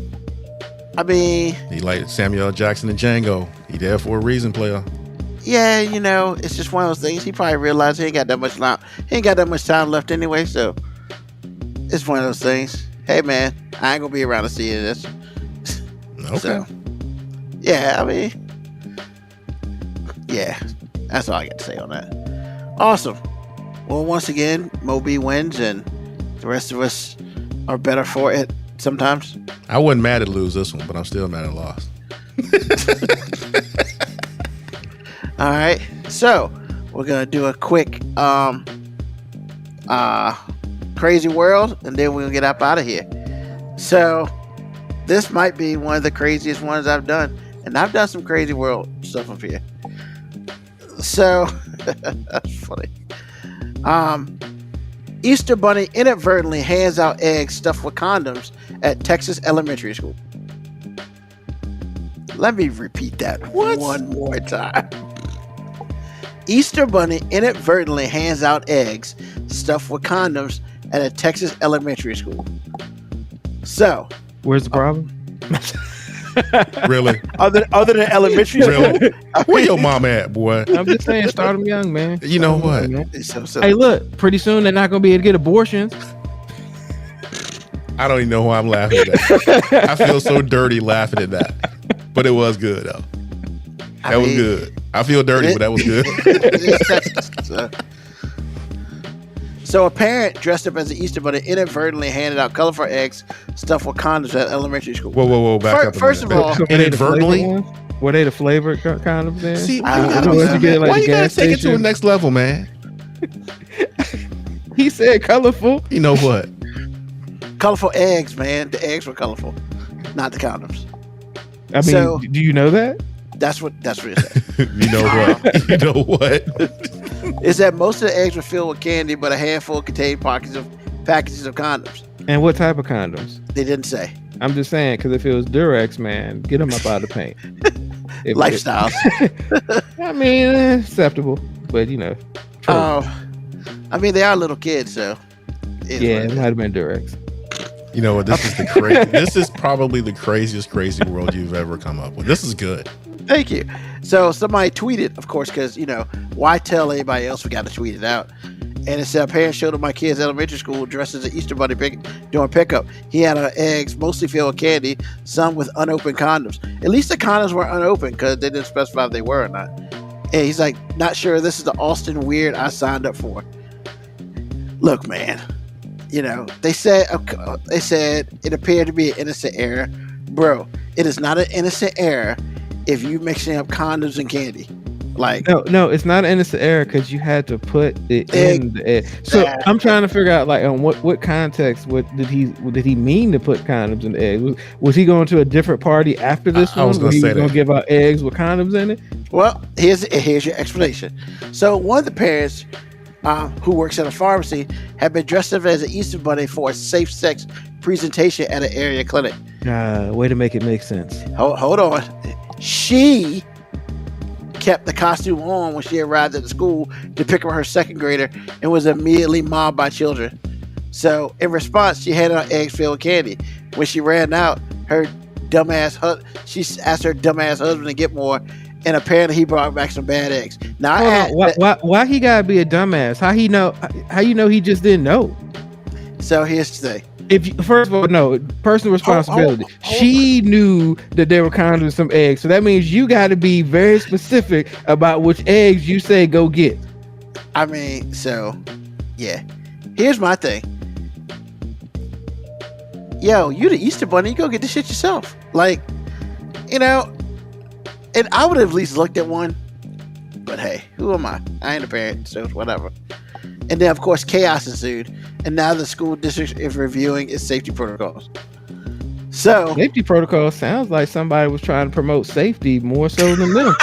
I mean, he like Samuel L. Jackson and Django. He there for a reason, player. Yeah, it's just one of those things. He probably realized he ain't got that much time left anyway, so it's one of those things. Hey, man, I ain't gonna be around to see this. Okay. So, yeah, I mean, yeah, that's all I got to say on that. Awesome. Well, once again, MoeB wins, and the rest of us are better for it sometimes. I wasn't mad at lose this one, but I'm still mad at loss. All right, so we're gonna do a quick crazy world, and then we'll get up out of here. So this might be one of the craziest ones I've done, and I've done some crazy world stuff up here. So that's funny. Easter Bunny inadvertently hands out eggs stuffed with condoms at Texas elementary school. Let me repeat that one more time. Easter Bunny inadvertently hands out eggs stuffed with condoms at a Texas elementary school. So, where's the problem? Really? Other than elementary school, Really? Where your mom at, boy? I'm just saying, start them young, man. You know what? So, Hey, look, pretty soon they're not gonna be able to get abortions. I don't even know who I'm laughing at. I feel so dirty laughing at that. But it was good, though. That was good. I feel dirty, but that was good. So a parent dressed up as an Easter Bunny inadvertently handed out colorful eggs stuffed with condoms at elementary school. Whoa, back up. First of all, inadvertently? Were they the flavored condoms then? See, I why don't know. you gotta take it to the next level, man? He said colorful. You know what? colorful eggs, man. The eggs were colorful, not the condoms. I mean, So- do you know that? That's what it said. You know what? You know what? Is that most of the eggs were filled with candy, but a handful contained packages of condoms. And what type of condoms? They didn't say. I'm just saying, because if it was Durex, man, get them up out of the paint. Lifestyles. I mean, acceptable, but you know. true. I mean, they are little kids, so. Yeah, it might have been Durex. You know what? This is the crazy. This is probably the crazy world you've ever come up with. This is good. Thank you. So somebody tweeted, of course, because, why tell anybody else? We got to tweet it out. And it said, a parent showed up my kid's elementary school dressed as an Easter Bunny doing pickup. He had eggs, mostly filled with candy, some with unopened condoms. At least the condoms were unopened because they didn't specify if they were or not. And he's like, not sure this is the Austin weird I signed up for. Look, man, they said it appeared to be an innocent error. Bro, it is not an innocent error if you mixing up condoms and candy. Like, no, it's not an innocent error because you had to put it in the egg. So I'm trying to figure out, like, on what context, what did he mean to put condoms in the egg? Was he going to a different party after this one? I was going to say going to give out eggs with condoms in it? Well, here's your explanation. So one of the parents who works at a pharmacy had been dressed up as an Easter Bunny for a safe sex presentation at an area clinic. Way to make it make sense. Hold on. She kept the costume on when she arrived at the school to pick up her second grader and was immediately mobbed by children. So in response, she handed out eggs filled with candy. When she ran out, she asked her dumbass husband to get more, and apparently he brought back some bad eggs. Now, why he gotta be a dumbass? How you know he just didn't know? So here's the thing. First of all, no, personal responsibility. She knew that there were condoms and some eggs, so that means you got to be very specific about which eggs you say go get. I mean, so yeah. Here's my thing. Yo, you the Easter Bunny, you go get the shit yourself. Like, and I would have at least looked at one. But hey, who am I? I ain't a parent, so whatever. And then, of course, chaos ensued. And now the school district is reviewing its safety protocols. So, safety protocol sounds like somebody was trying to promote safety more so than them.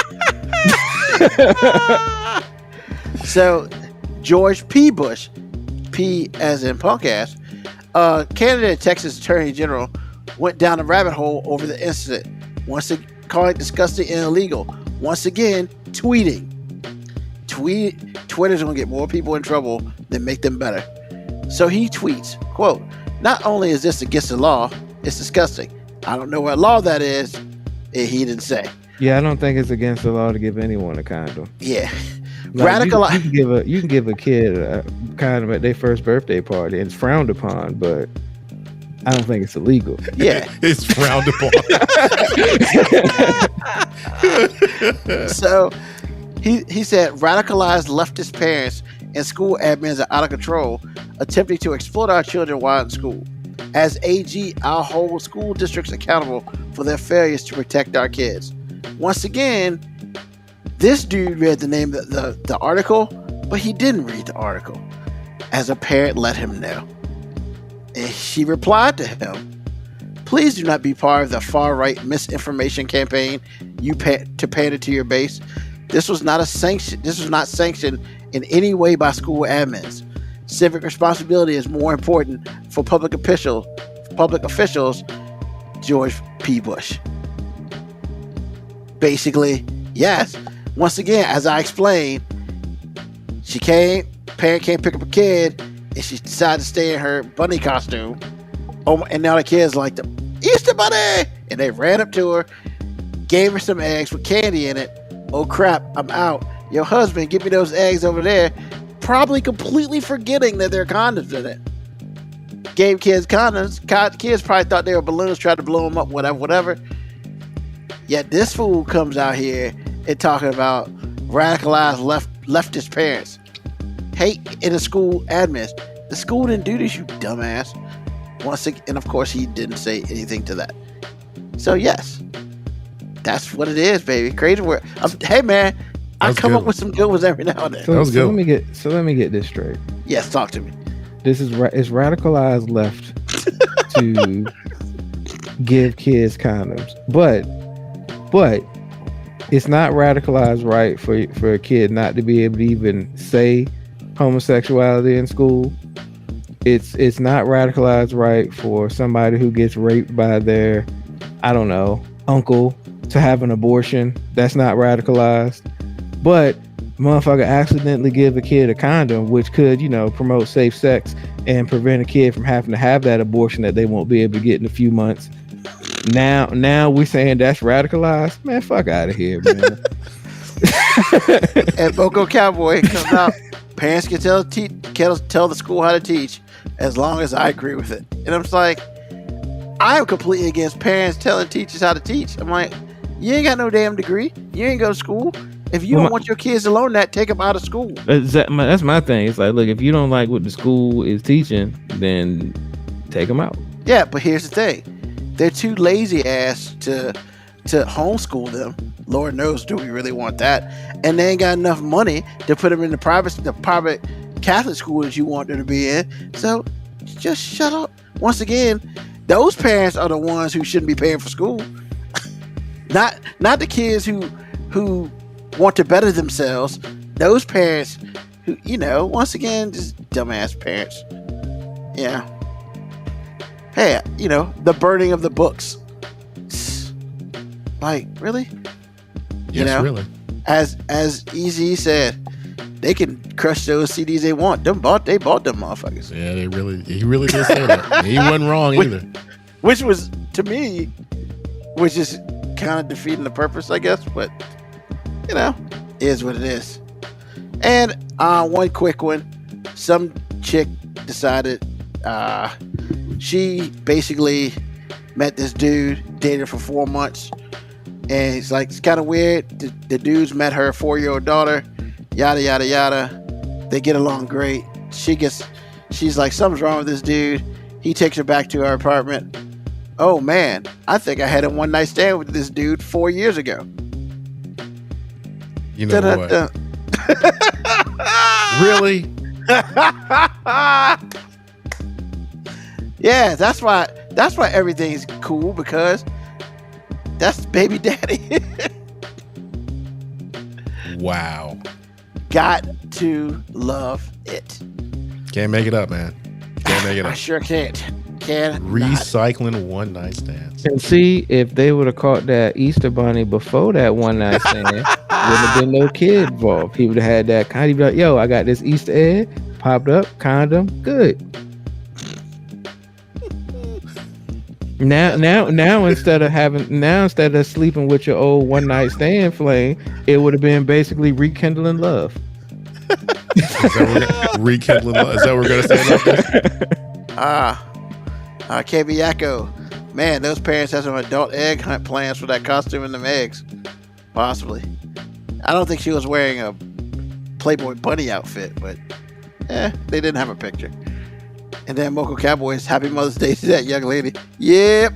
So George P. Bush, P as in punk ass, candidate Texas Attorney General, went down a rabbit hole over the incident. Once again, calling it disgusting and illegal. Once again, tweeting. Twitter's gonna get more people in trouble than make them better. So he tweets, quote, not only is this against the law, it's disgusting. I don't know what law that is. He didn't say. Yeah, I don't think it's against the law to give anyone a condom. Yeah. Like, you can give a kid a condom at their first birthday party, and it's frowned upon, but I don't think it's illegal. Yeah. It's frowned upon. So he said radicalized leftist parents and school admins are out of control, attempting to exploit our children while in school. As AG, I'll hold school districts accountable for their failures to protect our kids. Once again, this dude read the name of the article, but he didn't read the article. As a parent let him know. And she replied to him, please do not be part of the far-right misinformation campaign to pander to your base. This was not sanctioned in any way by school admins. Civic responsibility is more important for public officials. George P. Bush. Basically, yes. Once again, as I explained, parent can't pick up a kid, and she decided to stay in her bunny costume. Oh, and now the kids like the Easter bunny, and they ran up to her, gave her some eggs with candy in it. Oh crap, I'm out. Your husband, give me those eggs over there. Probably completely forgetting that there are condoms in it. Gave kids condoms. Kids probably thought they were balloons, tried to blow them up, whatever. Yet this fool comes out here and talking about radicalized leftist parents. Hate in the school admins. The school didn't do this, you dumbass. And of course, he didn't say anything to that. So yes, that's what it is, baby. Crazy word. Hey man, I come up with some good ones every now and then. So let me get this straight. Yes, talk to me. This is it's radicalized left to give kids condoms, but it's not radicalized right for a kid not to be able to even say homosexuality in school. It's not radicalized right for somebody who gets raped by their, I don't know, uncle to have an abortion. That's not radicalized. But motherfucker accidentally give a kid a condom, which could, promote safe sex and prevent a kid from having to have that abortion that they won't be able to get in a few months. Now we're saying that's radicalized? Man, fuck out of here, man. And Boko Cowboy comes out. Parents can tell the school how to teach as long as I agree with it. And I'm just like, I am completely against parents telling teachers how to teach. I'm like, you ain't got no damn degree. You ain't go to school. If you don't want your kids to learn that, take them out of school. That's my thing. It's like, look, if you don't like what the school is teaching, then take them out. Yeah, but here's the thing. They're too lazy ass to homeschool them. Lord knows, do we really want that? And they ain't got enough money to put them in the private Catholic school that you want them to be in. So just shut up. Once again, those parents are the ones who shouldn't be paying for school. Not the kids who want to better themselves. Those parents who, once again, just dumbass parents. Yeah. Hey, the burning of the books. Like, really? Yes, really. As Easy said, they can crush those CDs they want. They bought them motherfuckers. Yeah, he really did say that. He wasn't wrong either. Which was, to me, was just kind of defeating the purpose, I guess. But, is what it is. And one quick one. Some chick decided she basically met this dude, dated for 4 months. And he's like, it's kind of weird. The dude's met her 4-year-old daughter, yada, yada, yada. They get along great. She's like, something's wrong with this dude. He takes her back to her apartment. Oh, man, I think I had a one-night stand with this dude 4 years ago. You know what? Really? Yeah, that's why everything's cool, because that's baby daddy. Wow. Got to love it. Can't make it up, man. Can't make it up. I sure can't. Recycling one night stands. And see, if they would have caught that Easter bunny before that one night stand, would have been no kid involved. He would have had that kind of like, yo, I got this Easter egg, popped up, condom, good. Now instead of sleeping with your old one night stand flame, it would have been basically rekindling love. Rekindling love. Is that what we're gonna say about this? KB Yakko. Man, those parents have some adult egg hunt plans for that costume and them eggs. Possibly. I don't think she was wearing a Playboy bunny outfit, but they didn't have a picture. And then Moco Cowboys, happy Mother's Day to that young lady. Yep.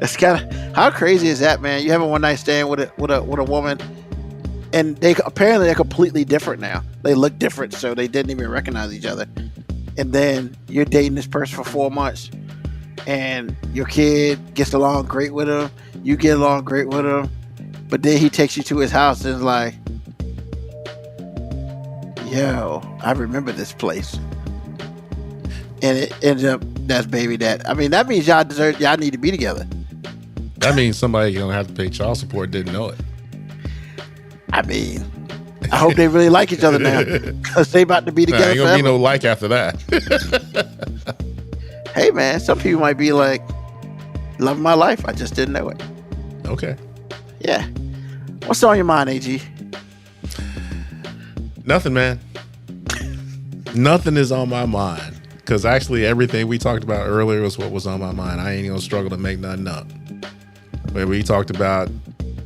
That's kind of, how crazy is that, man? You have a one night stand with a woman, and they're completely different now. They look different, so they didn't even recognize each other. And then you're dating this person for 4 months, and your kid gets along great with him. You get along great with him, But then he takes you to his house and is like, yo, I remember this place. And it ends up that's baby dad. I mean, that means y'all need to be together. That means somebody gonna have to pay child support didn't know it. I mean, I hope they really like each other now, because they about to be together ain't gonna forever. be no like after that. Hey man, some people might be like, love of my life, I just didn't know it. Okay. Yeah. What's on your mind, AG? Nothing, man. Nothing is on my mind. Because actually everything we talked about earlier was what was on my mind. I ain't gonna struggle to make nothing up. But we talked about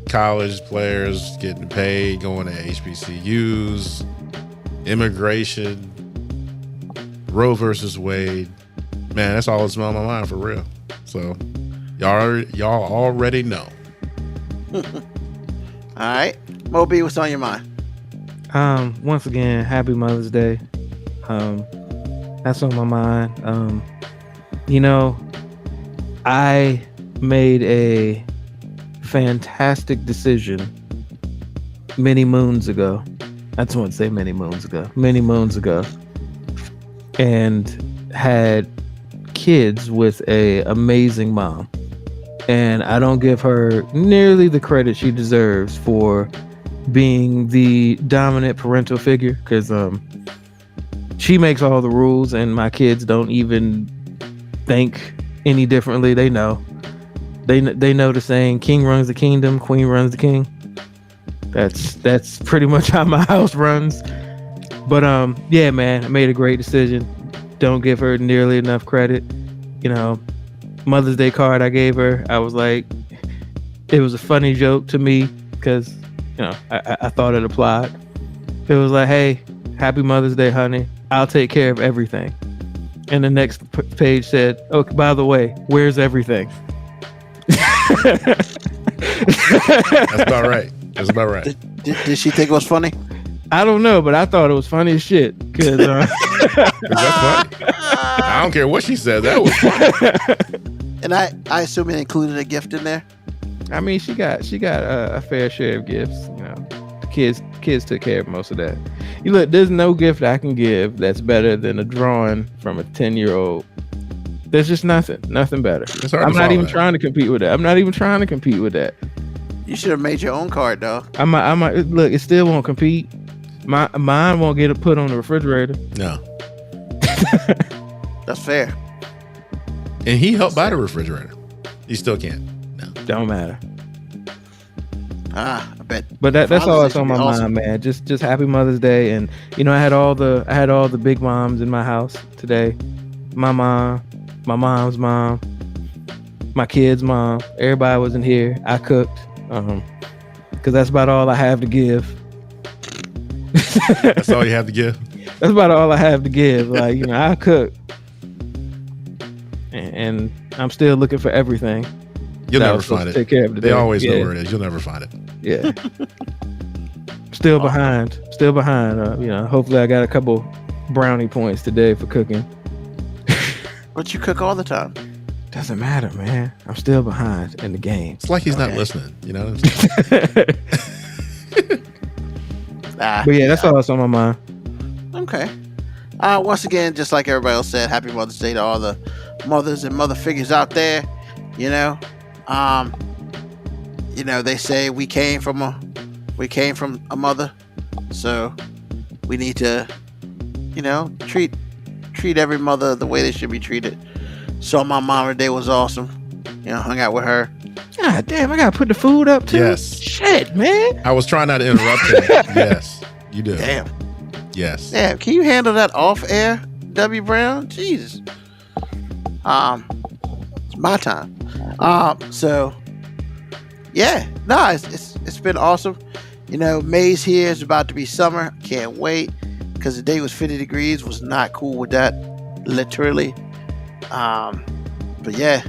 college players getting paid, going to HBCUs, immigration, Roe versus Wade. Man, that's all that's on my mind for real. So y'all already know. All right. MoeB, what's on your mind? Once again, happy Mother's Day. That's on my mind. I made a fantastic decision many moons ago. I just want to say many moons ago, and had kids with a amazing mom. And I don't give her nearly the credit she deserves for being the dominant parental figure, because she makes all the rules and my kids don't even think any differently. They know. They know the saying, king runs the kingdom, queen runs the king. That's pretty much how my house runs. But yeah, man, I made a great decision. Don't give her nearly enough credit. Mother's Day card I gave her, I was like, it was a funny joke to me because I thought it applied. It was like, hey, happy Mother's Day, honey. I'll take care of everything. And the next page said, oh, by the way, where's everything? That's about right. Did she think it was funny? I don't know, but I thought it was funny as shit. Cause, that's funny. I don't care what she said. That was funny. And I assume it included a gift in there. I mean, she got a fair share of gifts. The kids took care of most of that. You look, there's no gift I can give that's better than a drawing from a 10-year-old. There's just nothing better. I'm not even trying to compete with that. You should have made your own card, though. I might look. It still won't compete. Mine won't get it put on the refrigerator. No. That's fair. And he helped buy the refrigerator. He still can't. No. Don't matter. I bet. But that's all that's on my mind, man. Just happy Mother's Day, and I had all the big moms in my house today. My mom, my mom's mom, my kid's mom. Everybody wasn't here. I cooked, because that's about all I have to give. That's all you have to give. That's about all I have to give. Like, I cook, and I'm still looking for everything. You'll never find it. Take care of they always know where it is. You'll never find it. Yeah. Still behind. Hopefully I got a couple brownie points today for cooking. But you cook all the time. Doesn't matter, man. I'm still behind in the game. It's like he's not listening, But yeah, that's all that's on my mind. Okay. Once again, just like everybody else said, happy Mother's Day to all the mothers and mother figures out there. They say we came from a mother, so we need to, treat every mother the way they should be treated. So my mom today was awesome. Hung out with her. God damn, I gotta put the food up too. Yes. Shit, man. I was trying not to interrupt him. Yes, you do. Damn. Yes. Damn. Can you handle that off air, W. Brown? Jesus. It's my time. So yeah, no, it's been awesome. May's here. It's about to be summer. Can't wait, because the day was 50 degrees. Was not cool with that, literally. But yeah,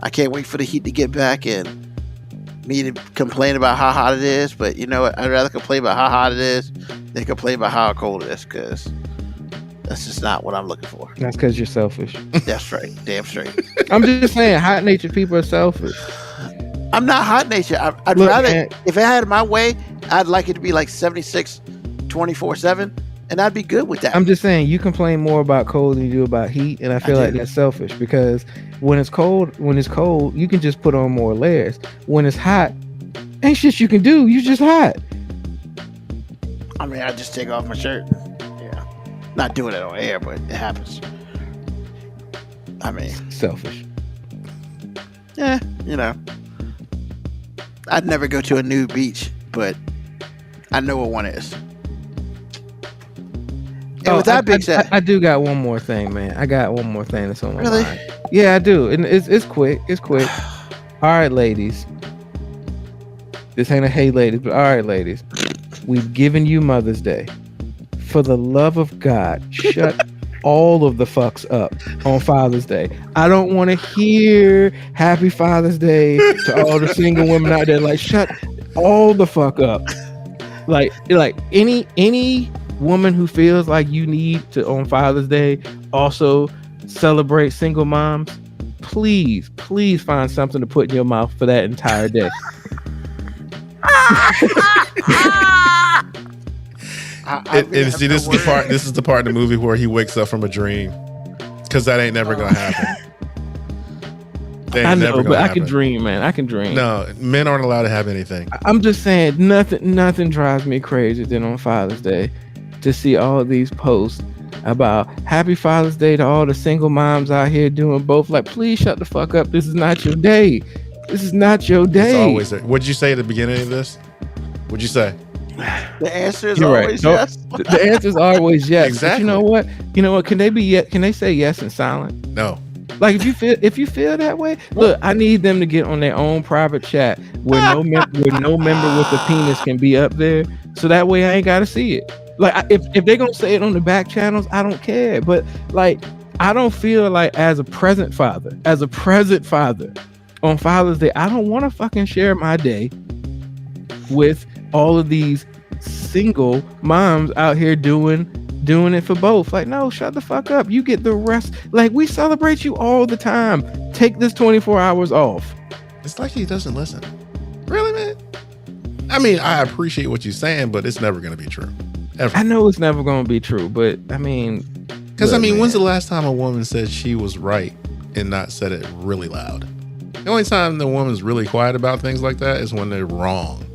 I can't wait for the heat to get back and me to complain about how hot it is. But you know what? I'd rather complain about how hot it is than complain about how cold it is, because that's just not what I'm looking for. That's because you're selfish. That's right. Damn straight. I'm just saying, hot-natured people are selfish. I'm not hot nature. I'd Look, rather, man. if I had it my way, I'd like it to be like 76, 24/7, and I'd be good with that. I'm just saying, you complain more about cold than you do about heat, and I feel like do. that's selfish because when it's cold, you can just put on more layers. When it's hot, ain't shit you can do. You just hot. I mean, I just take off my shirt. Yeah, not doing it on air, but it happens. I mean, Selfish. yeah, you know, I'd never go to a nude beach, but I know what one is. And with that being said, I do got one more thing, man. I got one more thing that's on my Really? mind. Yeah, I do, and it's quick. It's quick. All right, ladies. This ain't a hey, ladies, but all right, ladies. We've given you Mother's Day. For the love of God, shut all of the fucks up on Father's Day. I don't want to hear Happy Father's Day to all the single women out there. Like, shut all the fuck up. Like any woman who feels like you need to on Father's Day also celebrate single moms, please find something to put in your mouth for that entire day. And see, this is the part of the movie where he wakes up from a dream, because that ain't never gonna happen. I know, but I can dream, man. I can dream. No, men aren't allowed to have anything. I'm just saying, nothing drives me crazy than on Father's Day to see all these posts about Happy Father's Day to all the single moms out here doing both. Like, please shut the fuck up. This is not your day. This is not your day. It's always there. What'd you say at the beginning of this? What'd you say? The answer is You're always right. yes. The answer is always yes. Exactly. But you know what? Can they say yes in silent? No. Like, if you feel that way, look, I need them to get on their own private chat where no member with a penis can be up there, so that way I ain't gotta see it. Like, if they're gonna say it on the back channels, I don't care. But like, I don't feel like as a present father on Father's Day, I don't want to fucking share my day with all of these single moms out here doing it for both. Like, no, shut the fuck up. You get the rest. Like, we celebrate you all the time. Take this 24 hours off. It's like he doesn't listen. Really, man? I mean, I appreciate what you're saying, but it's never going to be true. Ever. I know it's never going to be true, but I mean... Because, when's the last time a woman said she was right and not said it really loud? The only time the woman's really quiet about things like that is when they're wrong.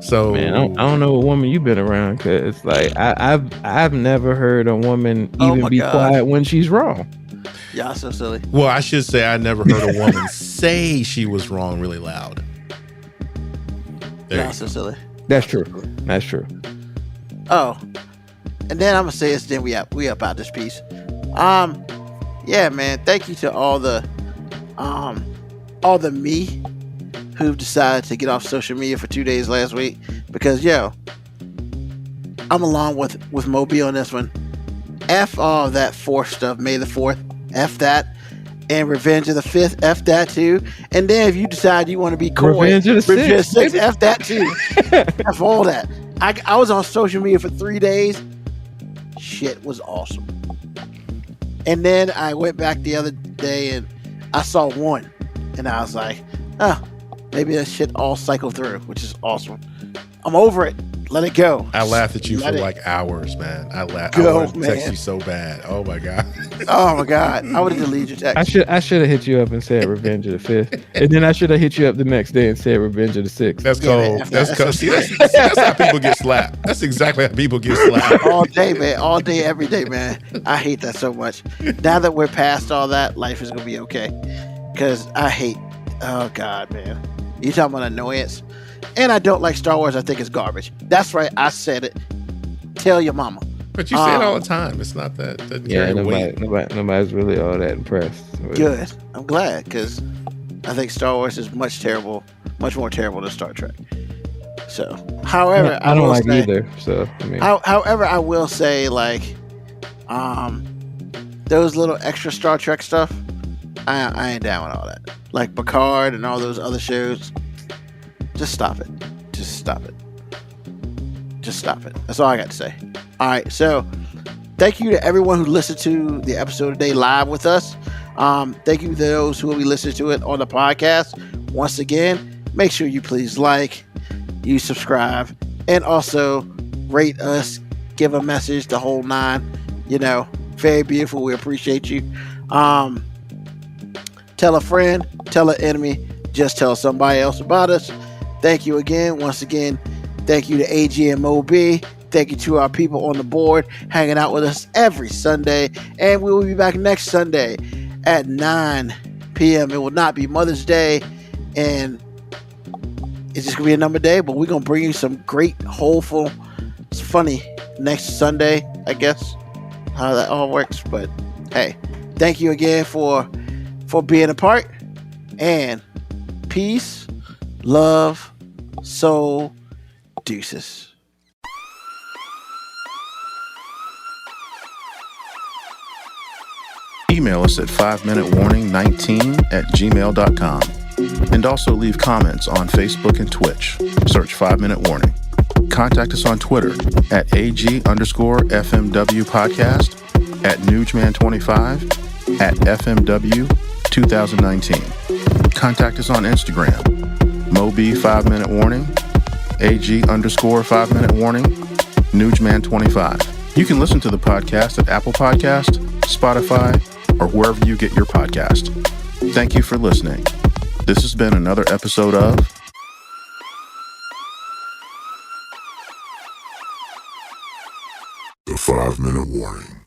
So, man, I don't know what woman you've been around, because like I've never heard a woman even be quiet when she's wrong. Y'all so silly. Well, I should say I never heard a woman say she was wrong really loud. Y'all so silly. That's true. That's true. Oh, and then I'm gonna say this. Then we up out this piece. Yeah, man. Thank you to all the me who've decided to get off social media for 2 days last week, because I'm along with MoeB on this one. F all that 4th stuff, May the 4th, F that, and Revenge of the 5th, F that too. And then if you decide you want to be coy, Revenge of the 6th, F that too. F all that. I was on social media for 3 days. Shit was awesome. And then I went back the other day and I saw one, and I was like, oh, maybe that shit all cycled through, which is awesome. I'm over it. Let it go. I laughed at you for like hours, man. I wanted to text you so bad. Oh my god. Oh my god. I would have deleted your text. I should have hit you up and said Revenge of the 5th, and then I should have hit you up the next day and said Revenge of the 6th. That's cold. That's cold. See, that's how people get slapped. That's exactly how people get slapped. All day, man. All day, every day, man. I hate that so much. Now that we're past all that, life is gonna be okay. Because I hate. Oh god, man. You talking about annoyance? And I don't like Star Wars. I think it's garbage. That's right. I said it. Tell your mama. But you say it all the time. It's not that. Yeah, nobody's really all that impressed. Good. I'm glad, because I think Star Wars is much more terrible than Star Trek. So, however, I don't like either. So, I mean, however, I will say, like, those little extra Star Trek stuff, I ain't down with all that. Like Picard and all those other shows. Just stop it. Just stop it. Just stop it. That's all I got to say. All right. So thank you to everyone who listened to the episode today live with us. Thank you to those who will be listening to it on the podcast. Once again, make sure you please like, you subscribe, and also rate us, give a message, the whole nine. Very beautiful. We appreciate you. Tell a friend, tell an enemy, just tell somebody else about us. Thank you again. Once again, thank you to AG and MoeB. Thank you to our people on the board hanging out with us every Sunday. And we will be back next Sunday at 9 p.m. It will not be Mother's Day, and it's just going to be another day, but we're going to bring you some great, wholesome, funny next Sunday, I guess, how that all works. But hey, thank you again for being a part, and peace, love, soul, deuces. Email us at 5minutewarning19@gmail.com. And also leave comments on Facebook and Twitch. Search 5 Minute Warning. Contact us on Twitter at AG_FMW podcast, at Newsman25, at FMW 2019. Contact us on Instagram, MoeB 5 Minute Warning, AG_5 Minute Warning, Newsman25. You can listen to the podcast at Apple Podcast, Spotify, or wherever you get your podcast. Thank you for listening. This has been another episode of The 5 Minute Warning.